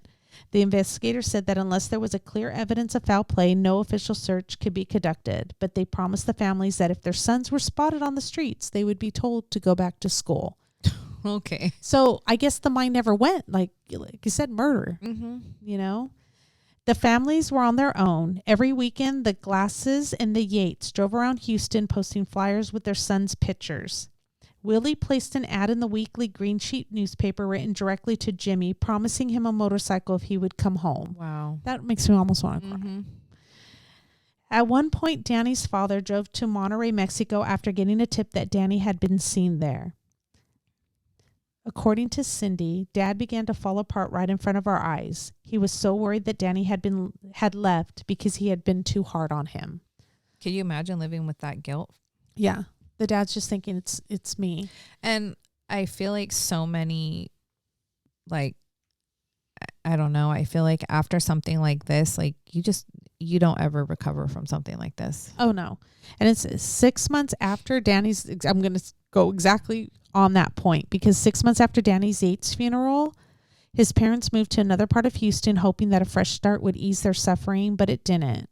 The investigators said that unless there was a clear evidence of foul play, no official search could be conducted. But they promised the families that if their sons were spotted on the streets, they would be told to go back to school.
Okay.
So I guess the mind never went. Like you said, murder.
Mm-hmm.
You know? The families were on their own. Every weekend, the Glasses and the Yates drove around Houston posting flyers with their sons' pictures. Willie placed an ad in the weekly Green Sheet newspaper written directly to Jimmy, promising him a motorcycle if he would come home.
Wow.
That makes me almost want to cry.
Mm-hmm.
At one point, Danny's father drove to Monterrey, Mexico after getting a tip that Danny had been seen there. According to Cindy, Dad began to fall apart right in front of our eyes. He was so worried that Danny had left because he had been too hard on him.
Can you imagine living with that guilt?
Yeah. The dad's just thinking it's me.
And I feel like so many, like, I don't know. I feel like after something like this, like you don't ever recover from something like this.
Oh no. And it's 6 months after I'm going to go exactly on that point, because 6 months after Danny's Yates funeral, his parents moved to another part of Houston, hoping that a fresh start would ease their suffering, but it didn't.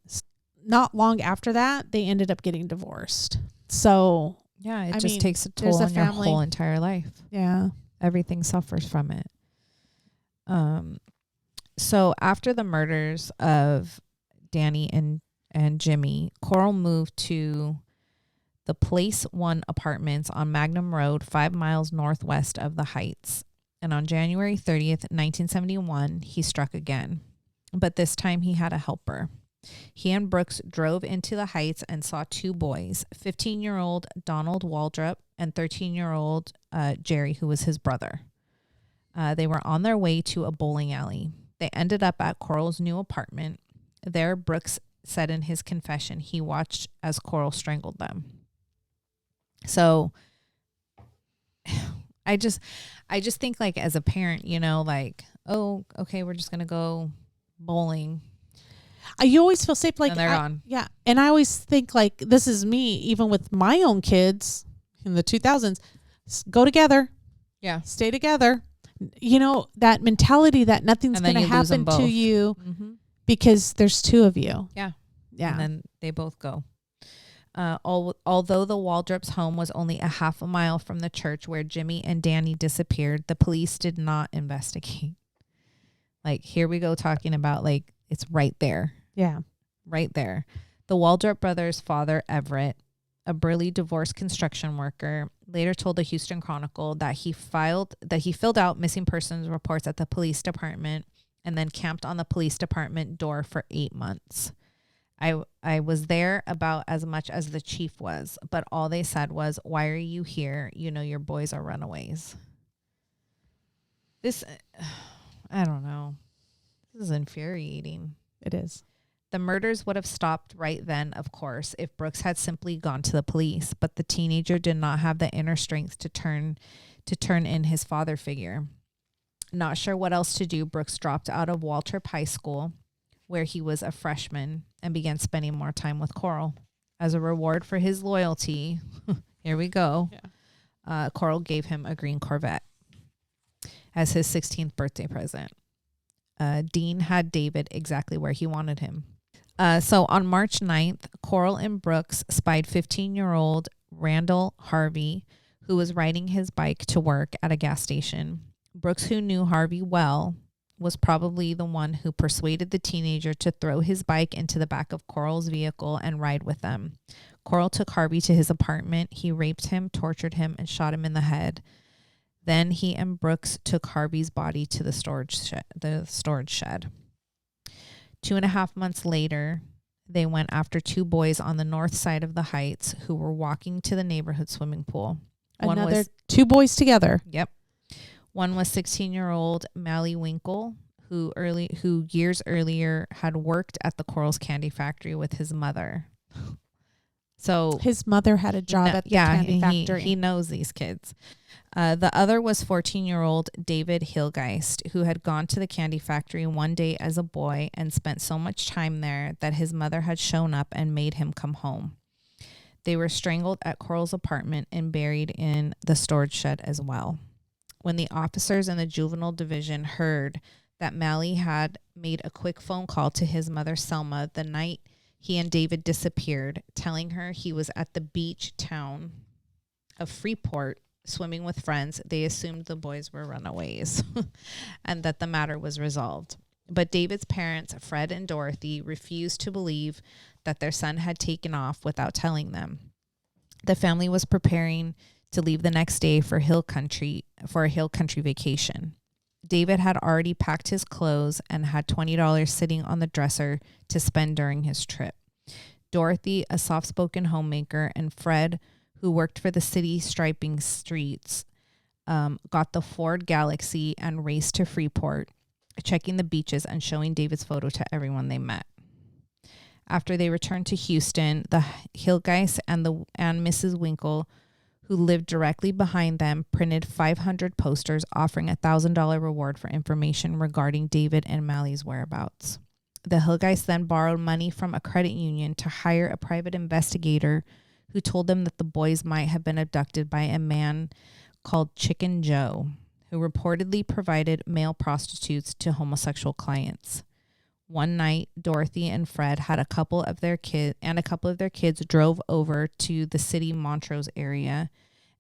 Not long after that, they ended up getting divorced. So
Yeah, it
I
just
mean,
takes a
there's
toll
a
on your
family.
whole entire life.
yeah.
Everything suffers from it. So after the murders of Danny and Jimmy, Corll moved to the Place 1 apartments on Magnum Road, 5 miles northwest of the Heights. And on January 30th, 1971, he struck again. But this time he had a helper. He and Brooks drove into the Heights and saw two boys, 15-year-old Donald Waldrop and 13-year-old Jerry, who was his brother. They were on their way to a bowling alley. They ended up at Corll's new apartment. There, Brooks said in his confession he watched as Corll strangled them. So I just think, like, as a parent, like, oh, okay, we're just going to go bowling.
You always feel safe. Like,
And they're gone.
Yeah. And I always think, like, this is me, even with my own kids in the 2000s, go together.
Yeah.
Stay together. That mentality that nothing's
And then
going to
you lose them
happen to
both.
you
Mm-hmm.
because there's two of you.
Yeah.
Yeah.
And then they both go. Although the Waldrop's home was only a half a mile from the church where Jimmy and Danny disappeared, the police did not investigate. Like, here we go talking about, like, it's right there.
Yeah.
Right there. The Waldrop brothers' father, Everett, a burly divorced construction worker, later told the Houston Chronicle that he filled out missing persons reports at the police department and then camped on the police department door for 8 months. I was there about as much as the chief was, but all they said was, "Why are you here? Your boys are runaways." This, I don't know. This is infuriating.
It is.
The murders would have stopped right then, of course, if Brooks had simply gone to the police, but the teenager did not have the inner strength to turn in his father figure. Not sure what else to do, Brooks dropped out of Waldrop High School, where he was a freshman, and began spending more time with Corll. As a reward for his loyalty, here we go, Corll gave him a green Corvette as his 16th birthday present. Dean had David exactly where he wanted him. So on March 9th, Corll and Brooks spied 15-year-old Randall Harvey, who was riding his bike to work at a gas station. Brooks, who knew Harvey well, was probably the one who persuaded the teenager to throw his bike into the back of Corll's vehicle and ride with them. Corll took Harvey to his apartment. He raped him, tortured him, and shot him in the head. Then he and Brooks took Harvey's body to the storage shed. 2.5 months later, they went after two boys on the north side of the Heights who were walking to the neighborhood swimming pool.
Two boys together.
Yep. One was 16-year-old Mally Winkle, who years earlier had worked at the Corll's candy factory with his mother. So
his mother had a job at the candy factory.
He knows these kids. The other was 14-year-old David Hilgeist, who had gone to the candy factory one day as a boy and spent so much time there that his mother had shown up and made him come home. They were strangled at Corll's apartment and buried in the storage shed as well. When the officers in the juvenile division heard that Mally had made a quick phone call to his mother, Selma, the night he and David disappeared, telling her he was at the beach town of Freeport swimming with friends, they assumed the boys were runaways and that the matter was resolved. But David's parents, Fred and Dorothy, refused to believe that their son had taken off without telling them. The family was preparing to leave the next day for a hill country vacation. David had already packed his clothes and had $20 sitting on the dresser to spend during his trip. Dorothy, a soft-spoken homemaker, and Fred, who worked for the city striping streets, got the Ford Galaxy and raced to Freeport, checking the beaches and showing David's photo to everyone they met. After they returned to Houston, the Hilgeists and Mrs. Winkle, who lived directly behind them, printed 500 posters offering a $1,000 reward for information regarding David and Mally's whereabouts. The Hilgeists then borrowed money from a credit union to hire a private investigator who told them that the boys might have been abducted by a man called Chicken Joe, who reportedly provided male prostitutes to homosexual clients. One night, Dorothy and Fred had a couple of their kids drove over to the city Montrose area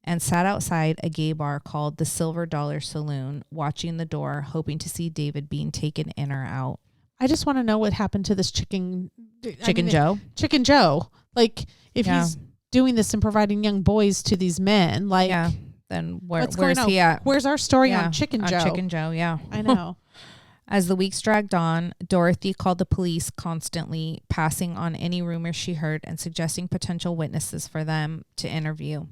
and sat outside a gay bar called the Silver Dollar Saloon, watching the door, hoping to see David being taken in or out.
I just want to know what happened to this Chicken
Joe.
Chicken Joe. Like, if he's doing this and providing young boys to these men, like,
then where's he at?
Where's our story on Chicken Joe?
Chicken Joe, yeah.
I know.
As the weeks dragged on, Dorothy called the police constantly, passing on any rumors she heard and suggesting potential witnesses for them to interview.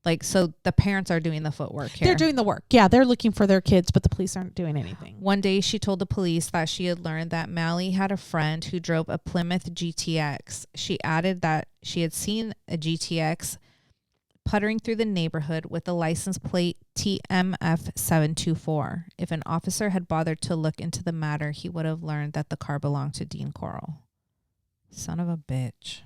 Like, so the parents are doing the footwork here.
They're doing the work. Yeah, they're looking for their kids, but the police aren't doing anything.
One day, she told the police that she had learned that Mally had a friend who drove a Plymouth GTX. She added that she had seen a GTX puttering through the neighborhood with the license plate TMF 724. If an officer had bothered to look into the matter, he would have learned that the car belonged to Dean Corll. Son of a bitch.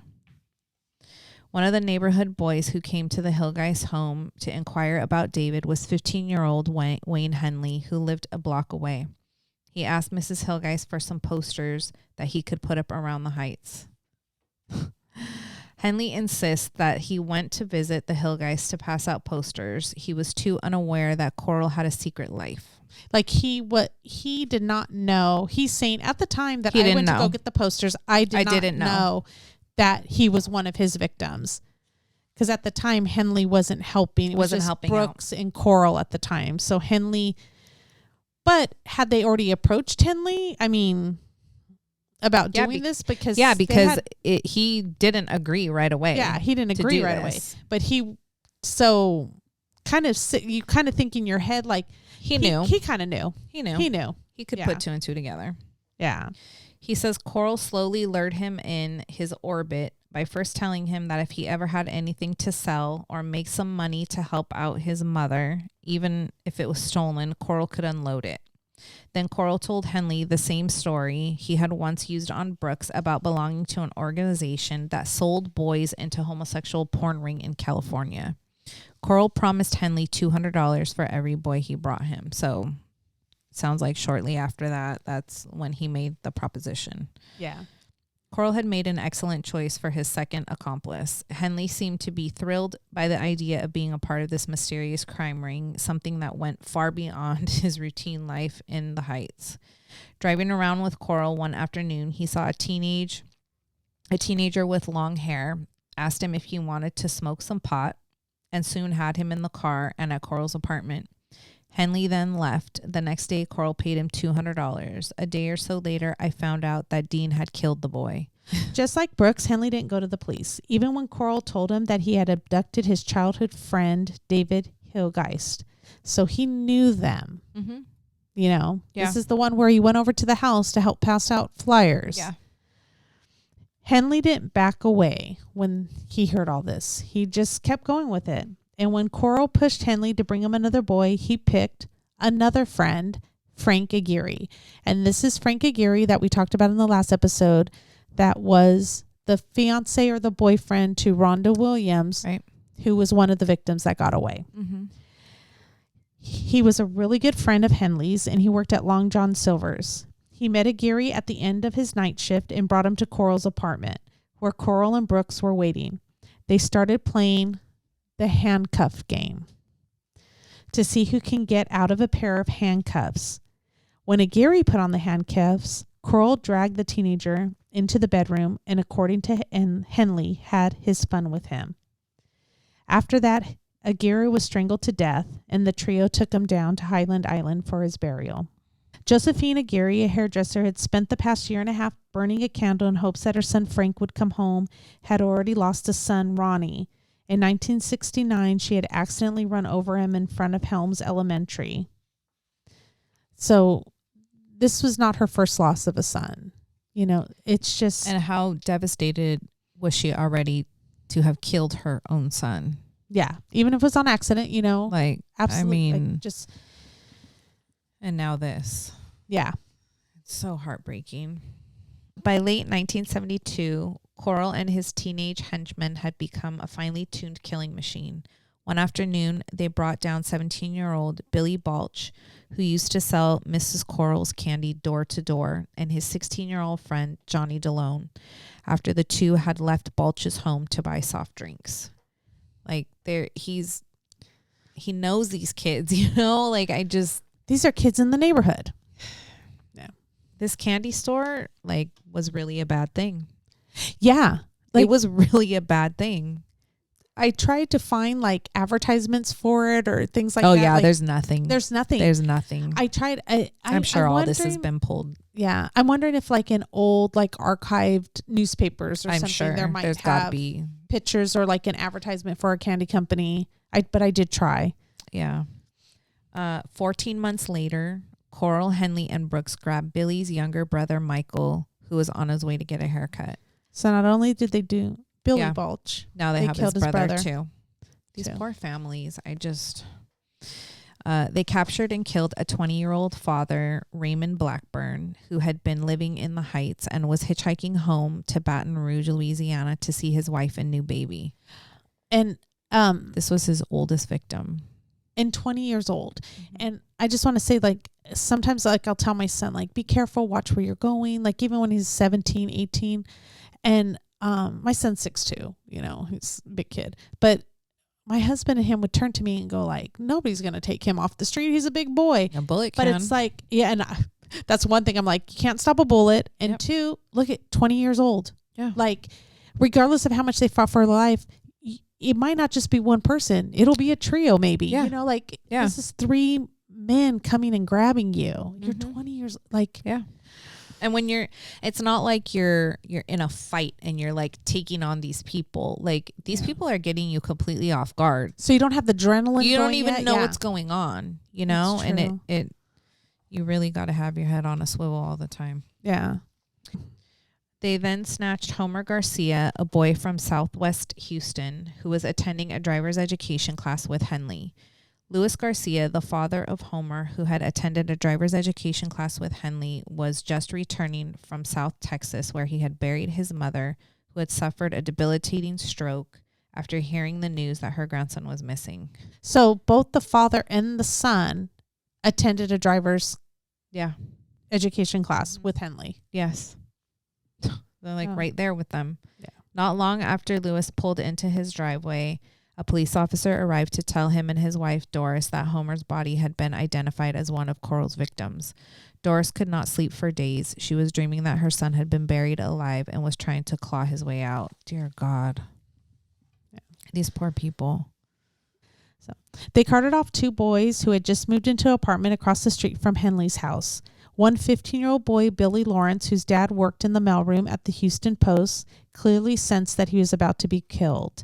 One of the neighborhood boys who came to the Hilgeist home to inquire about David was 15-year-old Wayne Henley, who lived a block away. He asked Mrs. Hilgeist for some posters that he could put up around the heights. Henley insists that he went to visit the Hilgeists to pass out posters. He was too unaware that Corll had a secret life.
Like, he did not know. He's saying at the time that I went to go get the posters, I didn't know that he was one of his victims. Because at the time, Henley wasn't helping. It was just Brooks and Corll at the time. So Henley, but had they already approached Henley? I mean, about doing this? Because
he didn't agree right away.
Yeah, he didn't agree right away. But you kind of think in your head, like, he knew. He kind of knew. He knew.
He could put two and two together.
Yeah.
He says Corll slowly lured him in his orbit by first telling him that if he ever had anything to sell or make some money to help out his mother, even if it was stolen, Corll could unload it. Then Corll told Henley the same story he had once used on Brooks about belonging to an organization that sold boys into homosexual porn ring in California. Corll promised Henley $200 for every boy he brought him. So sounds like shortly after that, that's when he made the proposition.
Yeah.
Corll had made an excellent choice for his second accomplice. Henley seemed to be thrilled by the idea of being a part of this mysterious crime ring, something that went far beyond his routine life in the Heights. Driving around with Corll one afternoon, he saw a teenager with long hair, asked him if he wanted to smoke some pot, and soon had him in the car and at Corll's apartment. Henley then left. The next day, Corll paid him $200. A day or so later, I found out that Dean had killed the boy.
Just like Brooks, Henley didn't go to the police, even when Corll told him that he had abducted his childhood friend, David Hilgeist. So he knew them.
Mm-hmm.
This is the one where he went over to the house to help pass out flyers.
Yeah.
Henley didn't back away when he heard all this. He just kept going with it. And when Corll pushed Henley to bring him another boy, he picked another friend, Frank Aguirre. And this is Frank Aguirre that we talked about in the last episode, that was the fiance or the boyfriend to Rhonda Williams,
right,
who was one of the victims that got away.
Mm-hmm.
He was a really good friend of Henley's, and he worked at Long John Silver's. He met Aguirre at the end of his night shift and brought him to Corll's apartment, where Corll and Brooks were waiting. They started playing the handcuff game to see who can get out of a pair of handcuffs. When Aguirre put on the handcuffs, Corll dragged the teenager into the bedroom and, according to Henley, had his fun with him. After that, Aguirre was strangled to death, and the trio took him down to Highland Island for his burial. Josephine Aguirre, a hairdresser, had spent the past year and a half burning a candle in hopes that her son Frank would come home, had already lost a son, Ronnie. In 1969, she had accidentally run over him in front of Helms Elementary. So this was not her first loss of a son. It's just...
And how devastated was she already to have killed her own son?
Yeah, even if it was on accident,
Like,
absolutely.
I mean,
just...
And now this.
Yeah.
It's so heartbreaking. By late 1972, Corll and his teenage henchmen had become a finely tuned killing machine. One afternoon, they brought down 17-year-old Billy Balch, who used to sell Mrs. Corll's candy door to door, and his 16-year-old friend, Johnny DeLone, after the two had left Balch's home to buy soft drinks. Like, he knows these kids,
These are kids in the neighborhood.
Yeah. This candy store, was really a bad thing.
Yeah.
It was really a bad thing.
I tried to find advertisements for it or things like that.
Oh yeah, there's nothing.
There's nothing.
There's nothing.
I tried.
I'm sure all this has been pulled.
Yeah. I'm wondering if in old archived newspapers or
I'm
something
sure
there might
there's
have
gotta be
pictures or an advertisement for a candy company. But I did try.
Yeah. 14 months later, Corll, Henley, and Brooks grabbed Billy's younger brother, Michael, who was on his way to get a haircut.
So not only did they do Billy Balch,
now they have his
killed
brother too. These poor families. They captured and killed a 20-year-old father, Raymond Blackburn, who had been living in the Heights and was hitchhiking home to Baton Rouge, Louisiana, to see his wife and new baby.
And
this was his oldest victim.
And 20 years old. Mm-hmm. And I just want to say, sometimes I'll tell my son, be careful, watch where you're going. Even when he's 17, 18. And my son's 6'2", he's a big kid. But my husband and him would turn to me and go nobody's going to take him off the street. He's a big boy.
A bullet can.
But it's yeah. And that's one thing I'm you can't stop a bullet. And
yep.
Two, look at 20 years old.
Yeah.
Regardless of how much they fought for life, it might not just be one person. It'll be a trio maybe.
Yeah.
This is 3 men coming and grabbing you. You're 20 years
yeah. And when it's not like you're in a fight and you're taking on these people. These people are getting you completely off guard.
So you don't have the adrenaline.
You don't
going
even
yet?
know
Yeah.
what's going on, and it you really got to have your head on a swivel all the time.
Yeah.
They then snatched Homer Garcia, a boy from Southwest Houston, who was attending a driver's education class with Henley. Louis Garcia, the father of Homer, who had attended a driver's education class with Henley, was just returning from South Texas, where he had buried his mother, who had suffered a debilitating stroke after hearing the news that her grandson was missing.
So both the father and the son attended a driver's education class with Henley.
Yes. They're right there with them.
Yeah.
Not long after Louis pulled into his driveway, a police officer arrived to tell him and his wife, Doris, that Homer's body had been identified as one of Corll's victims. Doris could not sleep for days. She was dreaming that her son had been buried alive and was trying to claw his way out. Dear God. Yeah. These poor people.
So they carted off 2 boys who had just moved into an apartment across the street from Henley's house. One 15-year-old boy, Billy Lawrence, whose dad worked in the mailroom at the Houston Post, clearly sensed that he was about to be killed.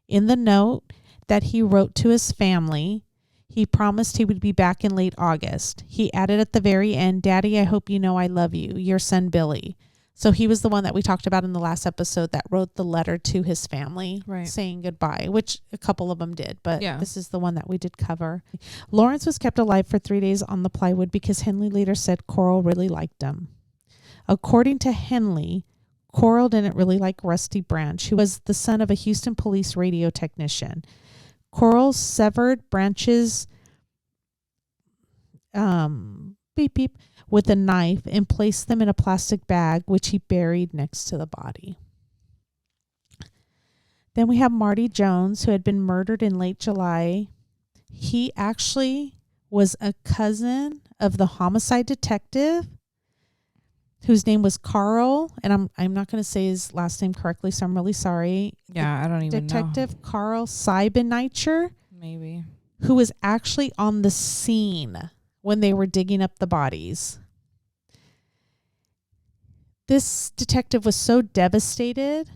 In the note that he wrote to his family, He promised he would be back in late August. He added at the very end, "Daddy, I hope you know I love you. Your son, Billy." So he was the one that we talked about in the last episode that wrote the letter to his family saying goodbye, which a couple of them did, but this is the one that we did cover. Lawrence was kept alive for 3 days on the plywood because Henley later said Corll really liked him. According to Henley, Corll didn't really like Rusty Branch, who was the son of a Houston police radio technician. Corll severed Branch's beep beep with a knife and placed them in a plastic bag, which he buried next to the body. Then we have Marty Jones, who had been murdered in late July. He actually was a cousin of the homicide detective, whose name was Carl, and I'm not going to say his last name correctly, so I'm really sorry.
Yeah, I don't even know.
Detective Carl Siebeneicher,
Maybe.
who was actually on the scene when they were digging up the bodies. This detective was so devastated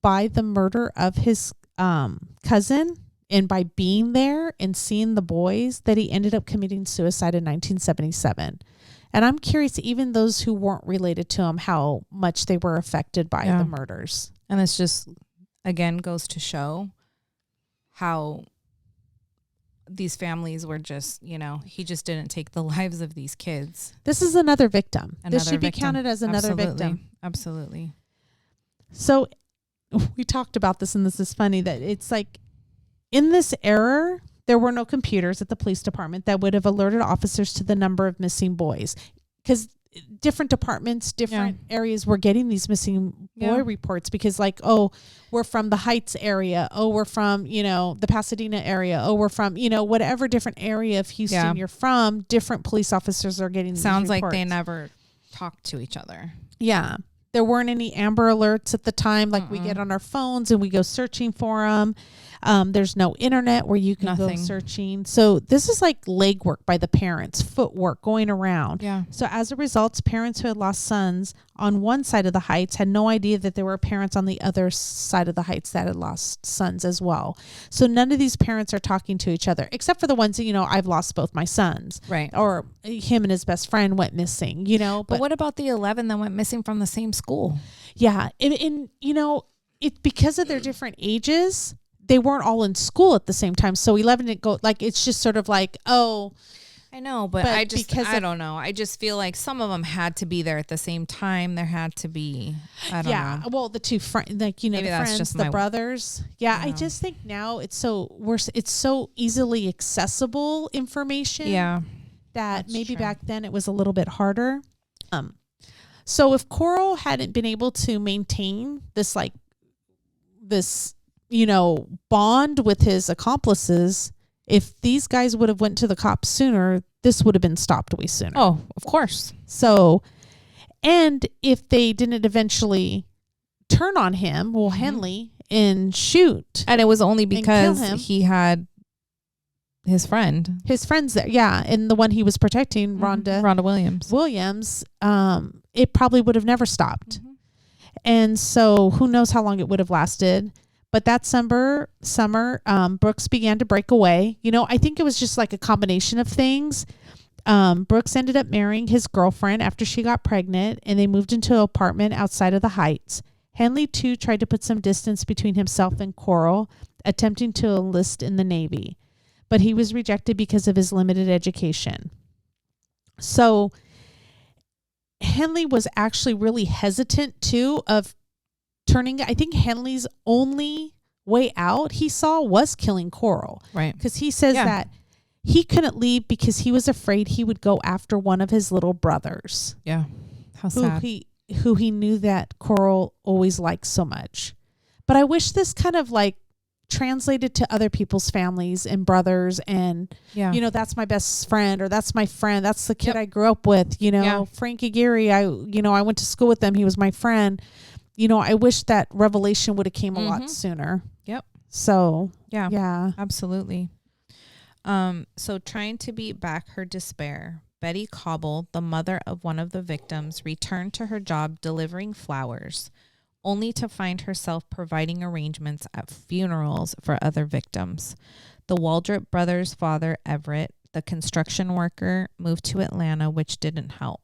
by the murder of his cousin and by being there and seeing the boys that he ended up committing suicide in 1977. And I'm curious, even those who weren't related to him, how much they were affected by the murders.
And it's just, again, goes to show how these families were just, he just didn't take the lives of these kids.
This is another victim. This should be counted as another victim.
Absolutely.
So we talked about this, and this is funny that it's like in this era, there were no computers at the police department that would have alerted officers to the number of missing boys, because different departments, different areas were getting these missing boy reports because like, oh, we're from the Heights area. Oh, we're from, the Pasadena area. Oh, we're from, whatever different area of Houston you're from, different police officers are getting these
Sounds
reports.
like they never talked to each other.
Yeah. There weren't any Amber Alerts at the time like we get on our phones and we go searching for them. There's no internet where you can go searching. So this is like legwork by the parents, footwork going around.
Yeah.
So as a result, parents who had lost sons on one side of the Heights had no idea that there were parents on the other side of the Heights that had lost sons as well. So none of these parents are talking to each other, except for the ones that, I've lost both my sons.
Right.
Or him and his best friend went missing,
But what about the 11 that went missing from the same school?
Yeah. And it because of their different ages, they weren't all in school at the same time. So 11 didn't go, like, it's just sort of like, oh.
I know, but I don't know. I just feel like some of them had to be there at the same time. There had to be, I don't know.
Yeah, well, the two friends, like, the friends, the brothers. Yeah, I just think now it's so easily accessible information.
Yeah.
That maybe back then it was a little bit harder. So if Corll hadn't been able to maintain this bond with his accomplices, if these guys would have went to the cops sooner, this would have been stopped way sooner.
Oh, of course.
So, and if they didn't eventually turn on him, Henley, and shoot.
And it was only because he had his friends
there. Yeah. And the one he was protecting,
Rhonda
Williams, it probably would have never stopped. Mm-hmm. And so who knows how long it would have lasted. But that summer, Brooks began to break away. I think it was just like a combination of things. Brooks ended up marrying his girlfriend after she got pregnant, and they moved into an apartment outside of the Heights. Henley, too, tried to put some distance between himself and Corll, attempting to enlist in the Navy. But he was rejected because of his limited education. So Henley was actually really hesitant, too, of turning. I think Henley's only way out he saw was killing Corll.
Right.
Because he says that he couldn't leave because he was afraid he would go after one of his little brothers.
Yeah. How sad.
Who he knew that Corll always liked so much. But I wish this kind of like translated to other people's families and brothers and, that's my best friend, or that's my friend. That's the kid I grew up with, Frankie Gehry. I went to school with them. He was my friend. I wish that revelation would have came a lot sooner.
Yep.
So,
yeah, absolutely. So trying to beat back her despair, Betty Cobble, the mother of one of the victims, returned to her job delivering flowers, only to find herself providing arrangements at funerals for other victims. The Waldrop brothers' father, Everett, the construction worker, moved to Atlanta, which didn't help.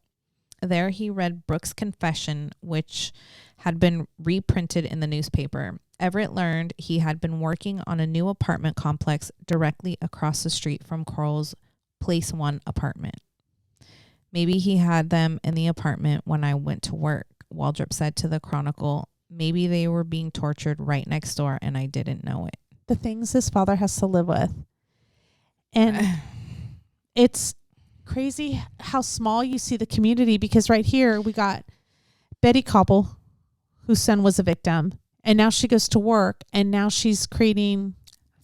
There he read Brooks' confession, which had been reprinted in the newspaper. Everett learned he had been working on a new apartment complex directly across the street from Corll's Place 1 apartment. Maybe he had them in the apartment when I went to work, Waldrop said to the Chronicle. Maybe they were being tortured right next door and I didn't know it.
The things his father has to live with. And it's crazy how small you see the community, because right here we got Betty Cobble, whose son was a victim, and now she goes to work and now she's creating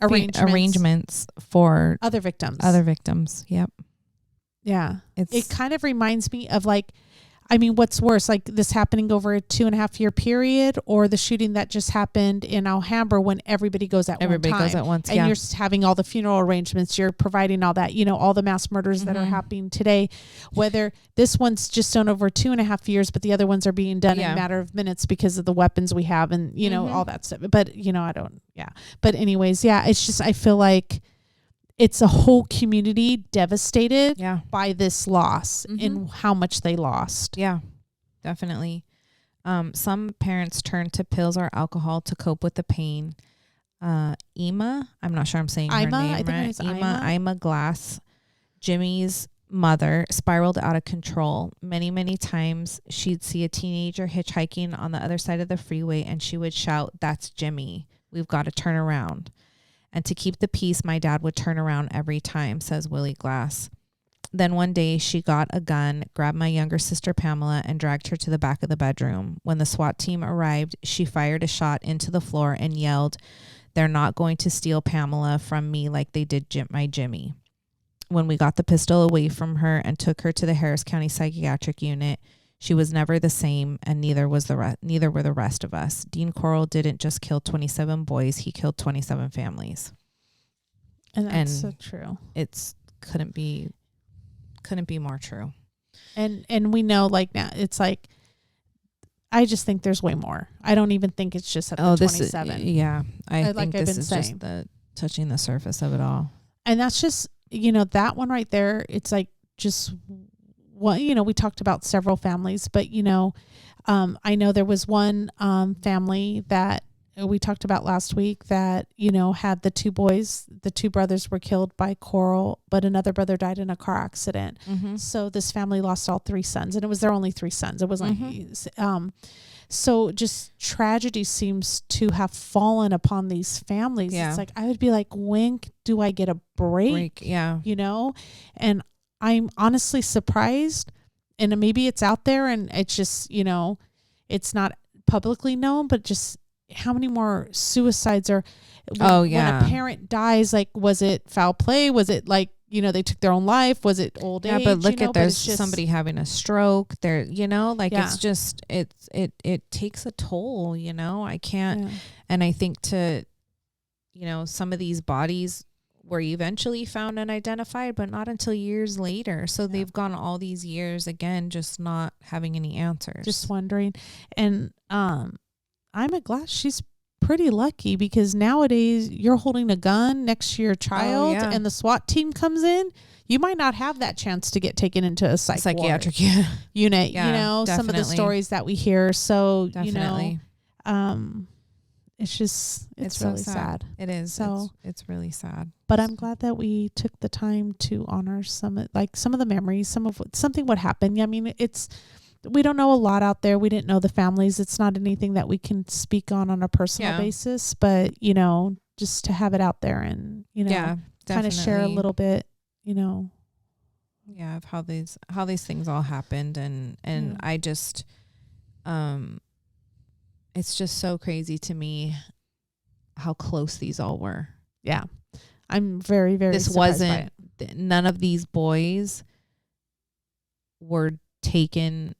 arrangements
for
other victims.
Yep.
Yeah. It kind of reminds me of what's worse, like this happening over a 2.5 year period, or the shooting that just happened in Alhambra when everybody goes at once. And you're having all the funeral arrangements, you're providing all that, all the mass murders that are happening today, whether this one's just done over 2.5 years, but the other ones are being done in a matter of minutes because of the weapons we have and, all that stuff. But, But anyways, it's just, I feel like it's a whole community devastated by this loss and how much they lost.
Yeah, definitely. Some parents turn to pills or alcohol to cope with the pain. Ima, I'm not sure I'm saying her name right. Ima Glass, Jimmy's mother, spiraled out of control. Many, many times she'd see a teenager hitchhiking on the other side of the freeway and she would shout, "That's Jimmy. We've got to turn around." And to keep the peace, my dad would turn around every time, says Willie Glass. Then one day she got a gun, grabbed my younger sister Pamela, and dragged her to the back of the bedroom. When the SWAT team arrived, she fired a shot into the floor and yelled, "They're not going to steal Pamela from me like they did my Jimmy." When we got the pistol away from her and took her to the Harris County Psychiatric Unit, she was never the same, and neither were the rest of us. Dean Corll didn't just kill 27 boys; he killed 27 families.
And that's so true.
It's couldn't be more true.
And we know, now it's like, I just think there's way more. I don't even think it's just at the 27.
I think this is just touching the surface of it all.
And that's just, that one right there. It's like just. Well, we talked about several families, but, I know there was one family that we talked about last week that, had the two boys. The two brothers were killed by Corll, but another brother died in a car accident. So this family lost all 3 sons, and it was their only 3 sons. It was so just tragedy seems to have fallen upon these families. It's like, I would be like, when do I get a break? And I'm honestly surprised, and maybe it's out there and it's just, it's not publicly known, but just how many more suicides are when a parent dies, was it foul play? Was it they took their own life? Was it old age?
Yeah, but look at there's somebody having a stroke there, it's just, it takes a toll, I can't. And I think some of these bodies were eventually found and identified, but not until years later. So they've gone all these years again, just not having any answers.
Just wondering. And Ima Glass, she's pretty lucky, because nowadays you're holding a gun next to your child and the SWAT team comes in. You might not have that chance to get taken into a psychiatric unit.
Definitely.
Some of the stories that we hear. So,
definitely.
It's just, it's really
so
sad.
It is.
So
it's really sad.
But I'm glad that we took the time to honor some of the memories, something what happened. I mean, we don't know a lot out there. We didn't know the families. It's not anything that we can speak on a personal basis, but just to have it out there and, kind of share a little bit,
of how these things all happened. And I just, it's just so crazy to me how close these all were.
Yeah. I'm very, very surprised by it.
None of these boys were taken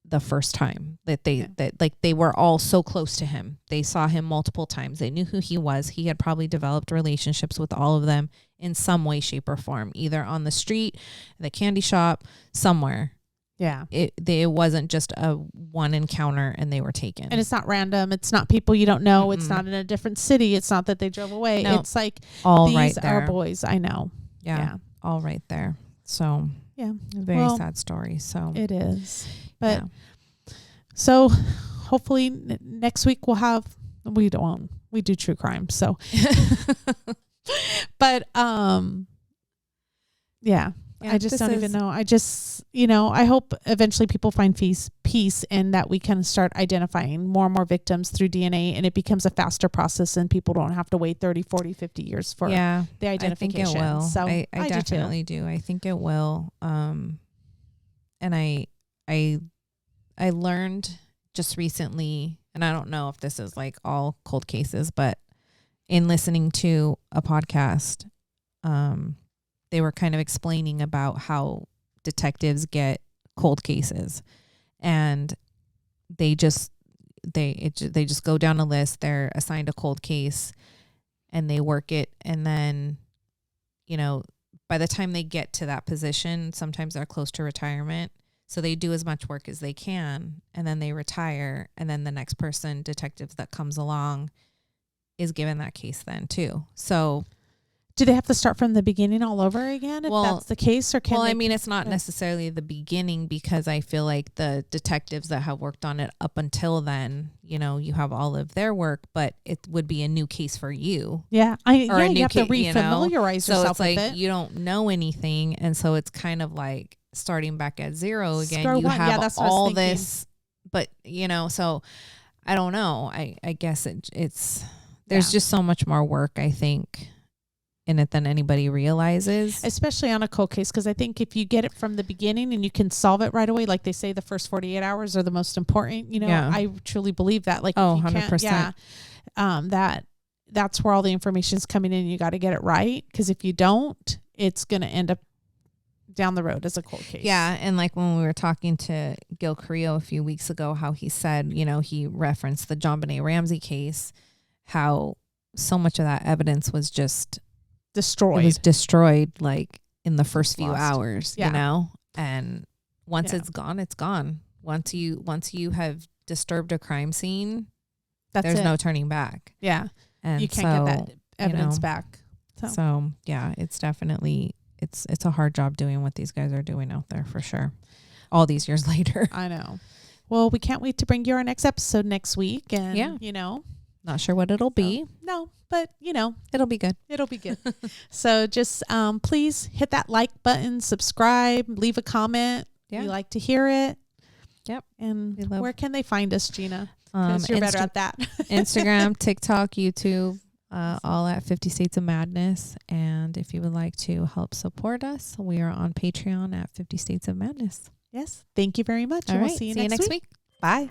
the first time that they were all so close to him. They saw him multiple times. They knew who he was. He had probably developed relationships with all of them in some way, shape, or form, either on the street, the candy shop, somewhere.
Yeah.
It wasn't just a one encounter and they were taken.
And it's not random. It's not people you don't know. It's
Mm-mm.
not in a different city. It's not that they drove away.
No.
It's like
all
these
right
are
there.
boys. I know.
Yeah, all right there. So
Yeah.
very
Well,
sad story. So
It is. But
yeah.
so hopefully next week we do true crime. So, but, yeah.
Yeah,
I just
this
don't even
is-
know. I just, I hope eventually people find peace and that we can start identifying more and more victims through DNA and it becomes a faster process and people don't have to wait 30, 40, 50 years for
Yeah,
the
I
identification.
think it will.
So
I
do too.
definitely do. I think it will. And I learned just recently, and I don't know if this is like all cold cases, but in listening to a podcast, they were kind of explaining about how detectives get cold cases, and they just go down a list. They're assigned a cold case, and they work it, and then, by the time they get to that position, sometimes they're close to retirement. So they do as much work as they can, and then they retire, and then the next person, detective that comes along, is given that case then too. So
do they have to start from the beginning all over again if
Well-
that's the case, or can they
it's not necessarily the beginning, because I feel like the detectives that have worked on it up until then, you have all of their work, but it would be a new case for you.
Yeah,
Or a
you
new
have to
ca- you know?
refamiliarize
So
yourself
it's like
with it.
you don't know anything, and so it's kind of like starting back at zero again.
Square
You
one. Yeah,
have
that's what I was
all
thinking.
this, but so I don't know. I guess it's there's just so much more work, I think, in it than anybody realizes.
Especially on a cold case, because I think if you get it from the beginning and you can solve it right away, like they say the first 48 hours are the most important,
Yeah.
I truly believe that. Like,
Oh,
if you can't,
100%.
that's where all the information's coming in. You got to get it right, because if you don't, it's going to end up down the road as a cold case.
Yeah, and like when we were talking to Gil Carrillo a few weeks ago, how he said, he referenced the John Benet Ramsey case, how so much of that evidence was just
destroyed.
It was destroyed like in the first few
Lost.
hours,
Yeah.
and once
Yeah.
it's gone, it's gone. Once you have disturbed a crime scene,
That's
there's
it.
no turning back.
Yeah,
And
you can't get that evidence
know,
back.
So yeah, it's definitely it's a hard job doing what these guys are doing out there for sure. All these years later.
I know. Well, we can't wait to bring you our next episode next week, and
Not sure what it'll be.
no, but
It'll be good.
it'll be good. So just please hit that like button, subscribe, leave a comment.
Yeah.
We like to hear it.
Yep.
And
We love-
where can they find us, Gina? Because you're better at that.
Instagram, TikTok, YouTube, all at 50 States of Madness. And if you would like to help support us, we are on Patreon at 50 States of Madness.
Yes. Thank you very much.
All
and
right.
we'll see you
See you
next week.
week.
Bye.